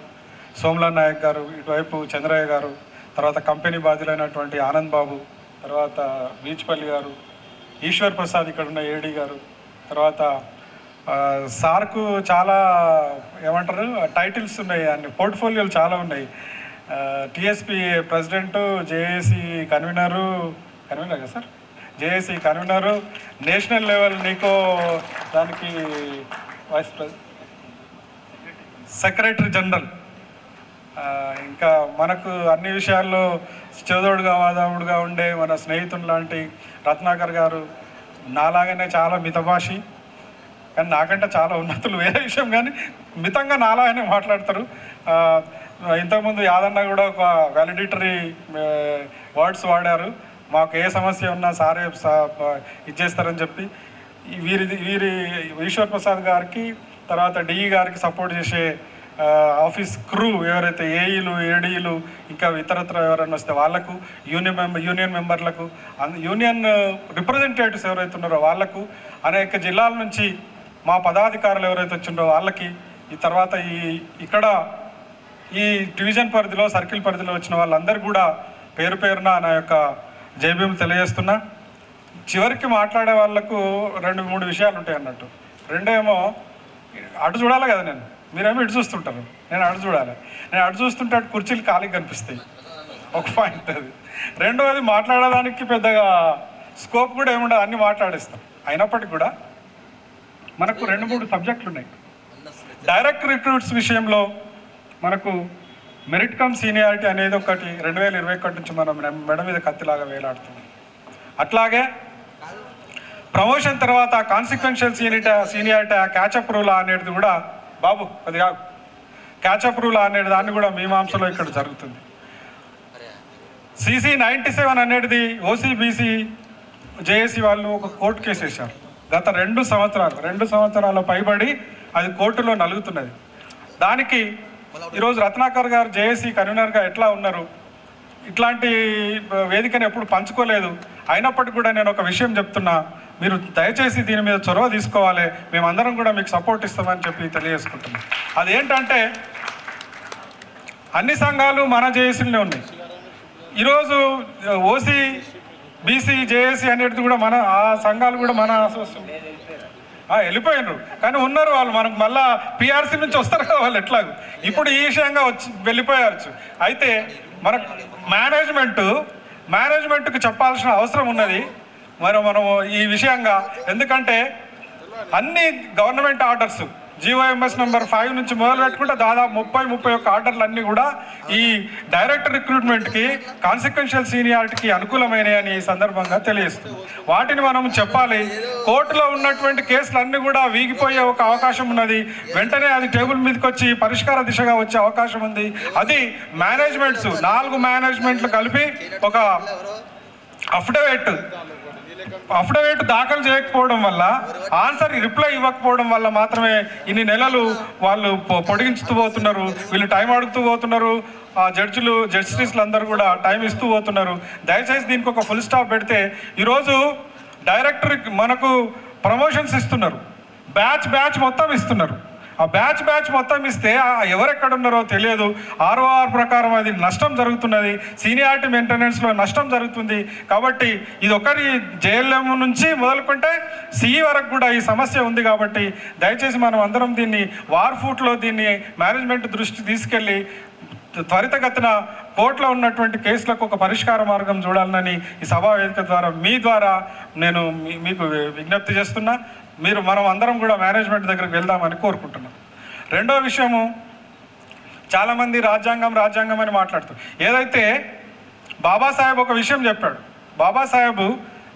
సోమ్లా నాయక్ గారు, ఇటువైపు చంద్రయ్య గారు, తర్వాత కంపెనీ బాధ్యులైనటువంటి ఆనంద్ బాబు, తర్వాత బీచ్పల్లి గారు, ఈశ్వర్ ప్రసాద్ ఇక్కడ ఉన్న ఏడీ గారు, తర్వాత సార్కు చాలా ఏమంటారు టైటిల్స్ ఉన్నాయి, అన్ని పోర్ట్ఫోలియోలు చాలా ఉన్నాయి. టీఎస్పీ ప్రెసిడెంటు, జేఏసీ కన్వీనరు కదా sir, JAC convener, national level నీకో దానికి వైస్ ప్రెసిడెంట్, సెక్రటరీ జనరల్. ఇంకా మనకు అన్ని విషయాల్లో చేదోడుగా వాదాముడుగా ఉండే మన స్నేహితులు లాంటి రత్నాకర్ గారు నాలాగానే చాలా మితభాషి, కానీ నాకంటే చాలా ఉన్నతులు వేరే విషయం, కానీ మితంగా నాలాగానే మాట్లాడతారు. ఇంతకుముందు యాదన్న కూడా ఒక వ్యాలిడిటరీ వర్డ్స్ వాడారు, మాకు ఏ సమస్య ఉన్నా సారే ఇచ్చేస్తారని చెప్పి. వీరి ఈశ్వర్ ప్రసాద్ గారికి, తర్వాత డిఈ గారికి సపోర్ట్ చేసే ఆఫీస్ క్రూ ఎవరైతే ఏఈలు, ఏడీలు, ఇంకా ఇతరత్ర ఎవరైనా వస్తే వాళ్ళకు, యూనియన్ మెంబర్లకు, యూనియన్ రిప్రజెంటేటివ్స్ ఎవరైతే ఉన్నారో వాళ్ళకు, అనేక జిల్లాల నుంచి మా పదాధికారులు ఎవరైతే వచ్చిండో వాళ్ళకి, ఈ తర్వాత ఇక్కడ ఈ డివిజన్ పరిధిలో సర్కిల్ పరిధిలో వచ్చిన వాళ్ళందరూ కూడా పేరు పేరున నా యొక్క జైభీం తెలియజేస్తున్నా. చివరికి మాట్లాడే వాళ్ళకు 2-3 విషయాలు ఉంటాయి అన్నట్టు. రెండేమో అటు చూడాలి కదా, మీరేమో ఇటు చూస్తుంటారు, నేను అటు చూడాలి. నేను అటు చూస్తుంటే అటు కుర్చీలు ఖాళీగా కనిపిస్తాయి, ఒక పాయింట్ అది. రెండవది మాట్లాడడానికి పెద్దగా స్కోప్ కూడా ఏముండదు, అన్నీ మాట్లాడేస్తాం. అయినప్పటికీ కూడా మనకు 2-3 సబ్జెక్టులు ఉన్నాయి. డైరెక్ట్ రిక్రూట్స్ విషయంలో మనకు మెరిట్ కమ్ సీనియారిటీ అనేది ఒకటి 2021 నుంచి మనం మెడ మీద కత్తిలాగా వేలాడుతుంది. అట్లాగే ప్రమోషన్ తర్వాత కాన్సిక్వెన్షియల్ సీనియారిటీ క్యాచప్ రూల్ అనేది కూడా బాబు అది కాదు, క్యాచప్ రూల్ అనేది దాన్ని కూడా మీమాంసలో ఇక్కడ జరుగుతుంది. CC 97 అనేది OCBC జేఏసీ వాళ్ళు ఒక కోర్టు కేసు వేశారు. గత 2 సంవత్సరాల పైబడి అది కోర్టులో నలుగుతున్నది. దానికి ఈరోజు రత్నాకర్ గారు జేఏసీ కన్వీనర్గా ఎట్లా ఉన్నారు, ఇట్లాంటి వేదికను ఎప్పుడు పంచుకోలేదు. అయినప్పటికీ కూడా నేను ఒక విషయం చెప్తున్నా, మీరు దయచేసి దీని మీద చొరవ తీసుకోవాలి, మేమందరం కూడా మీకు సపోర్ట్ ఇస్తామని చెప్పి తెలియజేసుకుంటున్నాం. అదేంటంటే అన్ని సంఘాలు మన జేఏసీలోనే ఉన్నాయి. ఈరోజు OCBC జేఏసీ అనేది కూడా మన ఆ సంఘాలు కూడా మన వెళ్ళిపోయినారు, కానీ ఉన్నారు వాళ్ళు. మనకు మళ్ళా PRC నుంచి వస్తారు కదా వాళ్ళు, ఎట్లాగో ఇప్పుడు ఈ విషయంగా వెళ్ళిపోయారు. అయితే మనకు మేనేజ్మెంట్కి చెప్పాల్సిన అవసరం ఉన్నది మనం ఈ విషయంగా. ఎందుకంటే అన్ని గవర్నమెంట్ ఆర్డర్స్ GOMS నెంబర్ 5 నుంచి మొదలు పెట్టుకుంటే దాదాపు 31 ఆర్డర్లు అన్నీ కూడా ఈ డైరెక్ట్ రిక్రూట్మెంట్కి కాన్సిక్వెన్షియల్ సీనియారిటీకి అనుకూలమైనవి అని ఈ సందర్భంగా తెలియజేస్తుంది. వాటిని మనం చెప్పాలి. కోర్టులో ఉన్నటువంటి కేసులు అన్నీ కూడా వీగిపోయే ఒక అవకాశం ఉన్నది. వెంటనే అది టేబుల్ మీదకి వచ్చి పరిష్కార దిశగా వచ్చే అవకాశం ఉంది. అది మేనేజ్మెంట్స్ 4 మేనేజ్మెంట్లు కలిపి ఒక అఫిడవిట్ దాఖలు చేయకపోవడం వల్ల, ఆన్సర్ రిప్లై ఇవ్వకపోవడం వల్ల మాత్రమే ఇన్ని నెలలు వాళ్ళు పొడిగించుతూ పోతున్నారు. వీళ్ళు టైం అడుగుతూ పోతున్నారు. ఆ జస్టిస్లు అందరూ కూడా టైం ఇస్తూ పోతున్నారు. దయచేసి దీనికి ఒక ఫుల్ స్టాప్ పెడితే, ఈరోజు డైరెక్టర్ మనకు ప్రమోషన్స్ ఇస్తున్నారు, బ్యాచ్ మొత్తం ఇస్తున్నారు. ఆ బ్యాచ్ మొత్తం ఇస్తే ఎవరెక్కడున్నారో తెలియదు. ROR ప్రకారం అది నష్టం జరుగుతున్నది, సీనియారిటీ మెయింటెనెన్స్లో నష్టం జరుగుతుంది. కాబట్టి ఇది ఒకరి JLM నుంచి మొదలుకుంటే CE వరకు కూడా ఈ సమస్య ఉంది. కాబట్టి దయచేసి మనం అందరం దీన్ని వార్ఫూట్లో దీన్ని మేనేజ్మెంట్ దృష్టి తీసుకెళ్ళి త్వరితగతిన కోర్టులో ఉన్నటువంటి కేసులకు ఒక పరిష్కార మార్గం చూడాలని ఈ సభా వేదిక ద్వారా మీ ద్వారా నేను మీకు విజ్ఞప్తి చేస్తున్నా. మనం అందరం కూడా మేనేజ్మెంట్ దగ్గరికి వెళ్దామని కోరుకుంటున్నాం. రెండో విషయము, చాలామంది రాజ్యాంగం అని మాట్లాడుతారు. ఏదైతే బాబాసాహెబ్ ఒక విషయం చెప్పాడు, బాబాసాహెబ్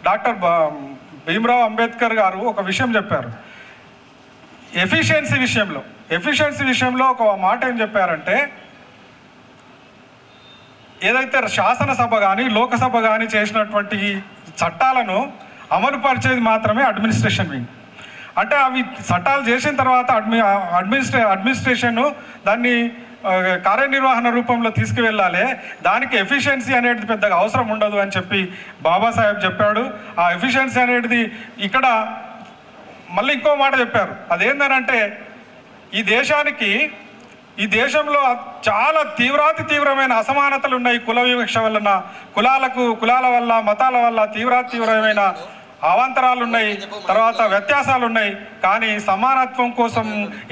డాక్టర్ భీమ్రావ్ అంబేద్కర్ గారు ఒక విషయం చెప్పారు. ఎఫిషియన్సీ విషయంలో ఒక మాట ఏం చెప్పారంటే, ఏదైతే శాసనసభ కానీ లోకసభ కానీ చేసినటువంటి చట్టాలను అమలుపరిచేది మాత్రమే అడ్మినిస్ట్రేషన్ వింగ్. అంటే అవి చట్టాలు చేసిన తర్వాత అడ్మినిస్ట్రేషన్ దాన్ని కార్యనిర్వహణ రూపంలో తీసుకువెళ్ళాలి. దానికి ఎఫిషియన్సీ అనేది పెద్దగా అవసరం ఉండదు అని చెప్పి బాబాసాహెబ్ చెప్పాడు. ఆ ఎఫిషియన్సీ అనేది ఇక్కడ మళ్ళీ ఇంకో మాట చెప్పారు. అదేంటంటే ఈ దేశంలో చాలా తీవ్రమైన అసమానతలు ఉన్నాయి. కుల వివక్ష వలన, కులాల వల్ల, మతాల వల్ల తీవ్రమైన అవాంతరాలు ఉన్నాయి, తర్వాత వ్యత్యాసాలు ఉన్నాయి. కానీ సమానత్వం కోసం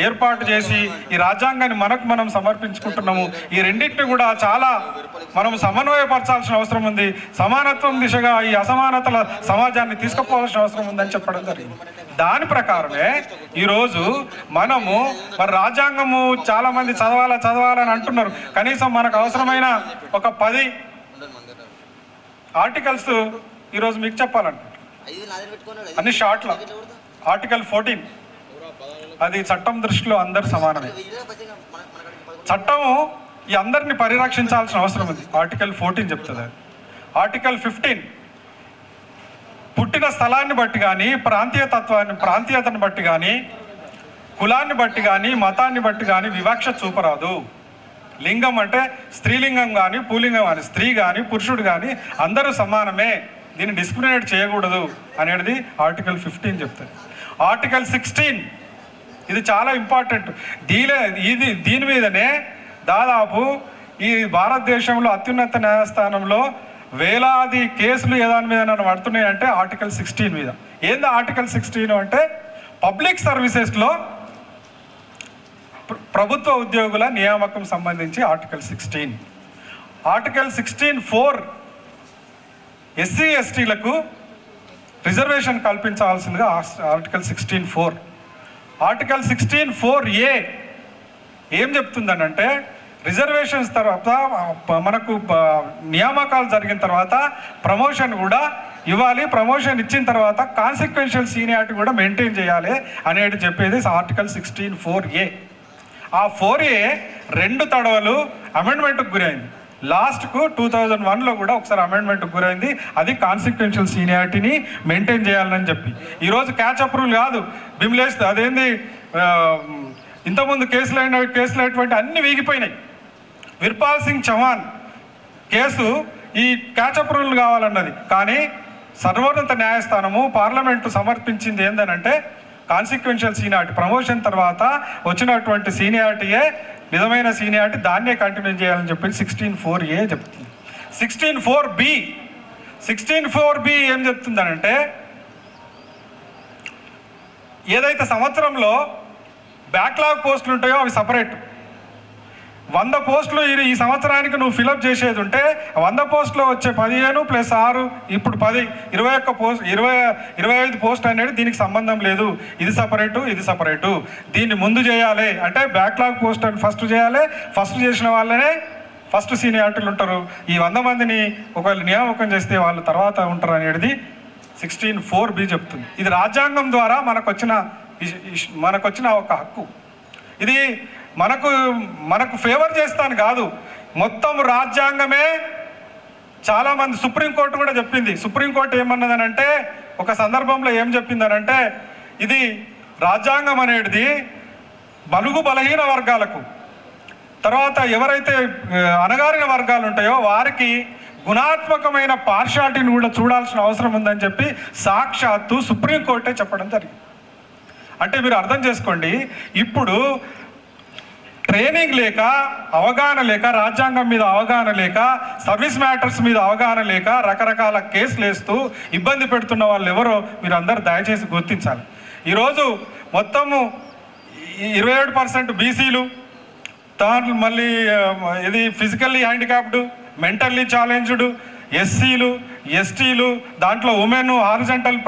ఏర్పాటు చేసి ఈ రాజ్యాంగాన్ని మనం సమర్పించుకుంటున్నాము. ఈ రెండింటిని కూడా చాలా మనం సమన్వయపరచాల్సిన అవసరం ఉంది. సమానత్వం దిశగా ఈ అసమానతల సమాజాన్ని తీసుకుపోవాల్సిన అవసరం ఉందని చెప్పడం జరిగింది. దాని ప్రకారమే ఈరోజు మరి రాజ్యాంగము చాలామంది చదవాలని అంటున్నారు. కనీసం మనకు అవసరమైన ఒక 10 ఆర్టికల్స్ ఈరోజు మీకు చెప్పాలంట, అన్ని షార్ట్లో. ఆర్టికల్ 14 అది చట్టం దృష్టిలో అందరు సమానమే. చట్టము ఈ అందరిని పరిరక్షించాల్సిన అవసరం ఉంది. ఆర్టికల్ 14 చెప్తుంది. ఆర్టికల్ 15 పుట్టిన స్థలాన్ని బట్టి కానీ, ప్రాంతీయతను బట్టి కానీ, కులాన్ని బట్టి కానీ, మతాన్ని బట్టి కానీ వివక్ష చూపరాదు. లింగం అంటే స్త్రీలింగం కానీ పుల్లింగం కానీ, స్త్రీ కానీ పురుషుడు కానీ అందరూ సమానమే, దీన్ని డిస్క్రిమినేట్ చేయకూడదు అనేది ఆర్టికల్ 15 చెప్తుంది. ఆర్టికల్ 16 ఇది చాలా ఇంపార్టెంట్. దీని మీదనే దాదాపు ఈ భారతదేశంలో అత్యున్నత న్యాయస్థానంలో వేలాది కేసులు ఏదాని మీద నన్ను పడుతున్నాయంటే ఆర్టికల్ 16 మీద. ఏంది ఆర్టికల్ 16 అంటే పబ్లిక్ సర్వీసెస్లో ప్రభుత్వ ఉద్యోగుల నియామకం సంబంధించి ఆర్టికల్ 16. ఆర్టికల్ 16(4) ఎస్సీ ఎస్టీలకు రిజర్వేషన్ కల్పించాల్సిందిగా ఆర్టికల్ 16(4). ఆర్టికల్ 16(4)(a) ఏం చెప్తుందనంటే రిజర్వేషన్స్ తర్వాత మనకు నియామకాలు జరిగిన తర్వాత ప్రమోషన్ కూడా ఇవ్వాలి, ప్రమోషన్ ఇచ్చిన తర్వాత కాన్సిక్వెన్షియల్ సీనియారిటీ కూడా మెయింటైన్ చేయాలి అనేది చెప్పేది ఆర్టికల్ 16(4)(a). ఆ 4A 2 తడవలు అమెండ్మెంట్కి గురైంది. లాస్ట్కు 2001లో కూడా ఒకసారి అమెండ్మెంట్కి గురైంది. అది కాన్సిక్వెన్షియల్ సీనియారిటీని మెయింటైన్ చేయాలని చెప్పి. ఈరోజు క్యాచ్ రూల్ కాదు, బిమ్లేస్ అదేంది ఇంతకుముందు కేసులైనటువంటి అన్నీ వీగిపోయినాయి. విర్పాల్ సింగ్ చౌహాన్ కేసు ఈ క్యాచ్ రూల్ కావాలన్నది. కానీ సర్వోన్నత న్యాయస్థానము పార్లమెంటు సమర్పించింది ఏందనంటే కాన్సిక్వెన్షియల్ సీనియారిటీ, ప్రమోషన్ తర్వాత వచ్చినటువంటి సీనియారిటీయే నిజమైన సీనియారిటీ, దాన్నే కంటిన్యూ చేయాలని చెప్పి 16(4)(a) చెప్తుంది. 16(4)(b) ఏం చెప్తుందనంటే ఏదైతే సంవత్సరంలో బ్యాక్లాగ్ పోస్టులు ఉంటాయో అవి సపరేట్. 100 పోస్టులు ఈ సంవత్సరానికి నువ్వు ఫిలప్ చేసేది ఉంటే 100 పోస్టులో వచ్చే 15 + 6 ఇప్పుడు 10, 21 పోస్ట్ 25 పోస్ట్ అనేది దీనికి సంబంధం లేదు. ఇది సపరేటు, ఇది సపరేటు. దీన్ని ముందు చేయాలి అంటే బ్యాక్లాగ్ పోస్ట్ అని ఫస్ట్ చేయాలి. ఫస్ట్ చేసిన వాళ్ళనే ఫస్ట్ సీనియారిటీలు ఉంటారు. ఈ 100 మందిని ఒకవేళ నియామకం చేస్తే వాళ్ళు తర్వాత ఉంటారు అనేది 16(4)(b) చెప్తుంది. ఇది రాజ్యాంగం ద్వారా మనకొచ్చిన ఒక హక్కు. ఇది మనకు ఫేవర్ చేస్తాను కాదు, మొత్తం రాజ్యాంగమే. చాలామంది సుప్రీంకోర్టు కూడా చెప్పింది. సుప్రీంకోర్టు ఏమన్నదనంటే ఒక సందర్భంలో ఏం చెప్పిందనంటే ఇది రాజ్యాంగం అనేది బలుగు బలహీన వర్గాలకు, తర్వాత ఎవరైతే అణగారిన వర్గాలు ఉంటాయో వారికి గుణాత్మకమైన పార్షాలిటీని కూడా చూడాల్సిన అవసరం ఉందని చెప్పి సాక్షాత్తు సుప్రీంకోర్టే చెప్పడం జరిగింది. అంటే మీరు అర్థం చేసుకోండి, ఇప్పుడు ట్రైనింగ్ లేక, అవగాహన లేక, రాజ్యాంగం మీద అవగాహన లేక, సర్వీస్ మ్యాటర్స్ మీద అవగాహన లేక రకరకాల కేసులు వేస్తూ ఇబ్బంది పెడుతున్న వాళ్ళు ఎవరో మీరు అందరూ దయచేసి గుర్తించాలి. ఈరోజు మొత్తము 27% బీసీలు, దాంట్లో మళ్ళీ ఇది ఫిజికల్లీ హ్యాండిక్యాప్డ్, మెంటల్లీ ఛాలెంజ్డ్, ఎస్సీలు, ఎస్టీలు, దాంట్లో ఉమెన్, హారిజంటల్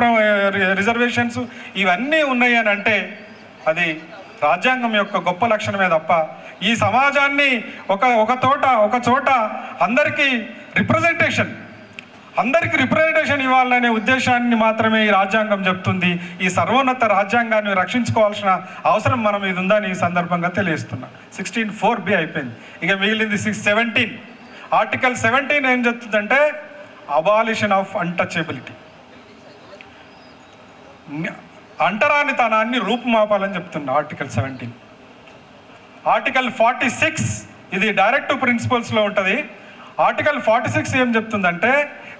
రిజర్వేషన్స్ ఇవన్నీ ఉన్నాయి అని అంటే అది రాజ్యాంగం యొక్క గొప్ప లక్షణమే తప్ప ఈ సమాజాన్ని ఒక చోట అందరికీ రిప్రజెంటేషన్ ఇవ్వాలనే ఉద్దేశాన్ని మాత్రమే ఈ రాజ్యాంగం చెప్తుంది. ఈ సర్వోన్నత రాజ్యాంగాన్ని రక్షించుకోవాల్సిన అవసరం మన మీద ఉందని ఈ సందర్భంగా తెలియజేస్తున్నా. 16(4)(b) అయిపోయింది. ఇక మిగిలింది 17. ఆర్టికల్ 17 ఏం చెప్తుందంటే అబాలిషన్ ఆఫ్ అన్టచబిలిటీ, అంటరానితనాన్ని రూపుమాపాలని చెప్తున్నా ఆర్టికల్ 17. ఆర్టికల్ 46 ఇది డైరెక్టివ్ ప్రిన్సిపల్స్లో ఉంటుంది. ఆర్టికల్ 46 ఏం చెప్తుందంటే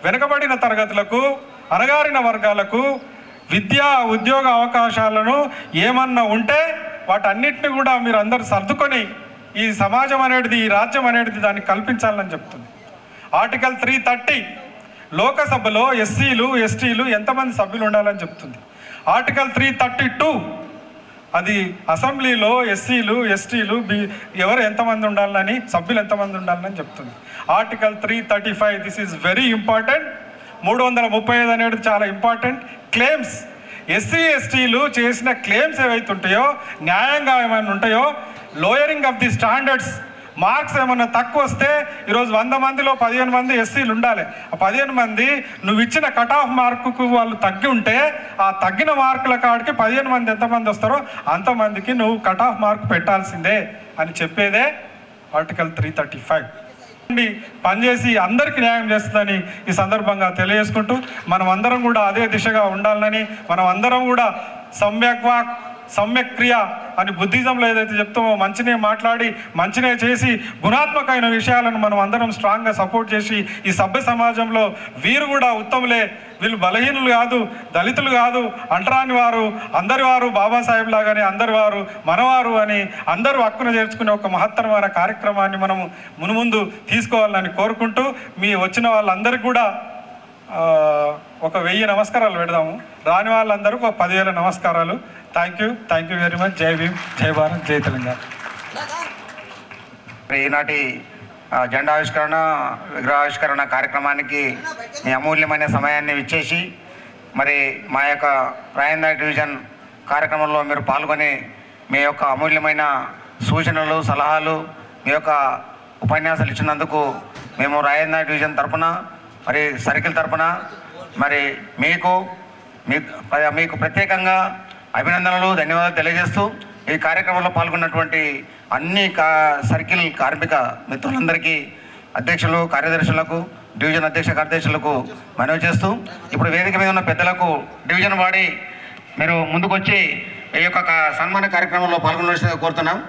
వెనుకబడిన తరగతులకు, అణగారిన వర్గాలకు విద్యా ఉద్యోగ అవకాశాలను ఏమన్నా ఉంటే వాటన్నిటిని కూడా మీరు అందరూ సర్దుకొని ఈ సమాజం అనేది, ఈ రాజ్యం అనేది దాన్ని కల్పించాలని చెప్తుంది. ఆర్టికల్ 330 లోకసభలో ఎస్సీలు, ఎస్టీలు ఎంతమంది సభ్యులు ఉండాలని చెప్తుంది. ఆర్టికల్ 332 అది అసెంబ్లీలో ఎస్సీలు, ఎస్టీలు ఎవరు ఎంతమంది ఉండాలని, సభ్యులు ఎంతమంది ఉండాలని చెప్తుంది. Article 335 this is very important. 335 అనేది చాలా ఇంపార్టెంట్. క్లెయిమ్స్, ఎస్సీ ఎస్టీలు చేసిన క్లెయిమ్స్ ఏవైతే ఉంటాయో, న్యాయంగా ఏమైనా ఉంటాయో, lowering of the standards, marks ఏమన్నా తక్కువ వస్తే ఈరోజు 100 మందిలో 15 మంది ఎస్సీలు ఉండాలి. ఆ 15 మంది నువ్వు ఇచ్చిన కట్ ఆఫ్ మార్కుకు వాళ్ళు తగ్గి ఉంటే ఆ తగ్గిన మార్కుల కాడికి 15 మంది ఎంతమంది వస్తారో అంతమందికి నువ్వు కట్ ఆఫ్ మార్క్ పెట్టాల్సిందే అని చెప్పేదే ఆర్టికల్ 335. పనిచేసి అందరికీ న్యాయం చేస్తుందని ఈ సందర్భంగా తెలియజేసుకుంటూ మనం అందరం కూడా అదే దిశగా ఉండాలని, మనం అందరం కూడా సమ్యక్ వాక్ సమ్యక్ క్రియ అని బుద్ధిజంలో ఏదైతే చెప్తామో మంచినే మాట్లాడి మంచినే చేసి గుణాత్మకమైన విషయాలను మనం అందరం స్ట్రాంగ్గా సపోర్ట్ చేసి ఈ సభ్య సమాజంలో వీరు కూడా ఉత్తములే, వీళ్ళు బలహీనులు కాదు, దళితులు కాదు, అంటరాని వారు, అందరి వారు బాబాసాహెబ్ లాగానే అందరి వారు మనవారు అని అందరూ హక్కున చేర్చుకునే ఒక మహత్తరమైన కార్యక్రమాన్ని మనము మునుముందు తీసుకోవాలని కోరుకుంటూ మీ వచ్చిన వాళ్ళందరికీ కూడా ఒక 1000 నమస్కారాలు పెడదాము. రాని వాళ్ళందరికీ ఒక 10,000 నమస్కారాలు. Thank you very much. జై భీమ్, జై భారత్, జై తెలంగాణ. ఈనాటి జెండావిష్కరణ విగ్రహావిష్కరణ కార్యక్రమానికి మీ అమూల్యమైన సమయాన్ని ఇచ్చేసి మరి మా యొక్క రాయన్ డివిజన్ కార్యక్రమంలో మీరు పాల్గొని మీ యొక్క అమూల్యమైన సూచనలు సలహాలు మీ యొక్క ఉపన్యాసాలు ఇచ్చినందుకు మేము రాయన్ డివిజన్ తరఫున మరి సర్కిల్ తరఫున మరి మీకు ప్రత్యేకంగా అభినందనలు ధన్యవాదాలు తెలియజేస్తూ ఈ కార్యక్రమంలో పాల్గొన్నటువంటి అన్ని సర్కిల్ కార్మిక మిత్రులందరికీ అధ్యక్షులు కార్యదర్శులకు డివిజన్ అధ్యక్ష కార్యదర్శులకు మనవి చేస్తూ ఇప్పుడు వేదిక మీద ఉన్న పెద్దలకు డివిజన్ వాడి మీరు ముందుకొచ్చి ఈ యొక్క సన్మాన కార్యక్రమంలో పాల్గొనవలసిందిగా కోరుతున్నాం.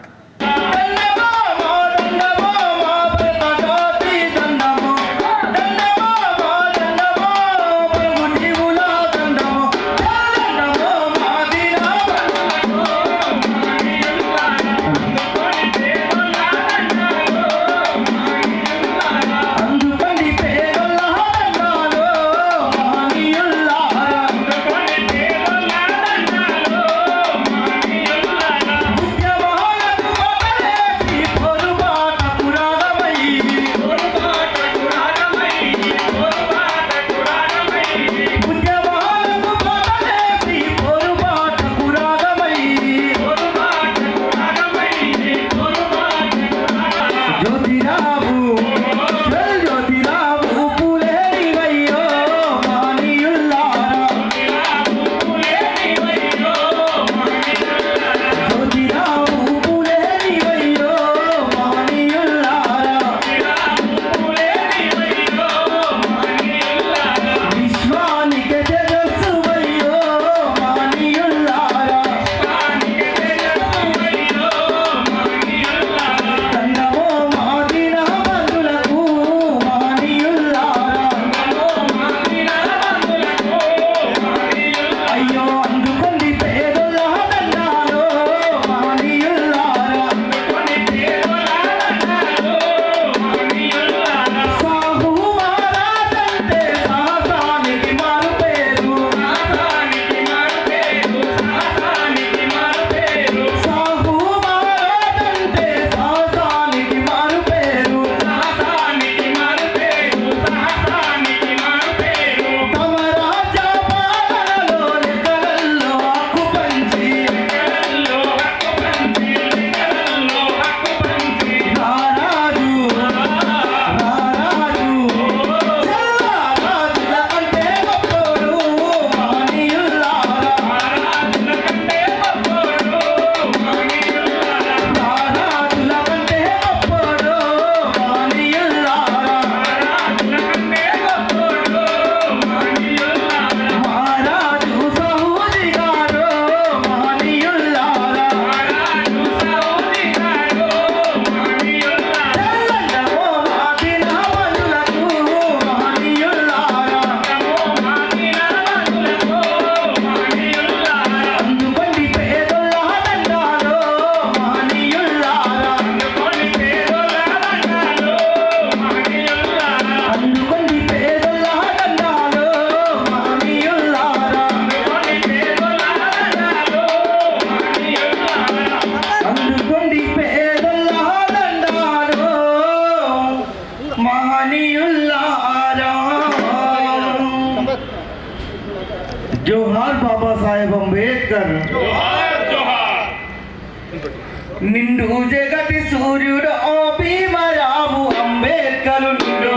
జోహార్ బాబా సాహెబ్ అంబేద్కర్. నిండు జగతి సూర్యుడు ఓ భీమరావు అంబేద్కర్. నిండు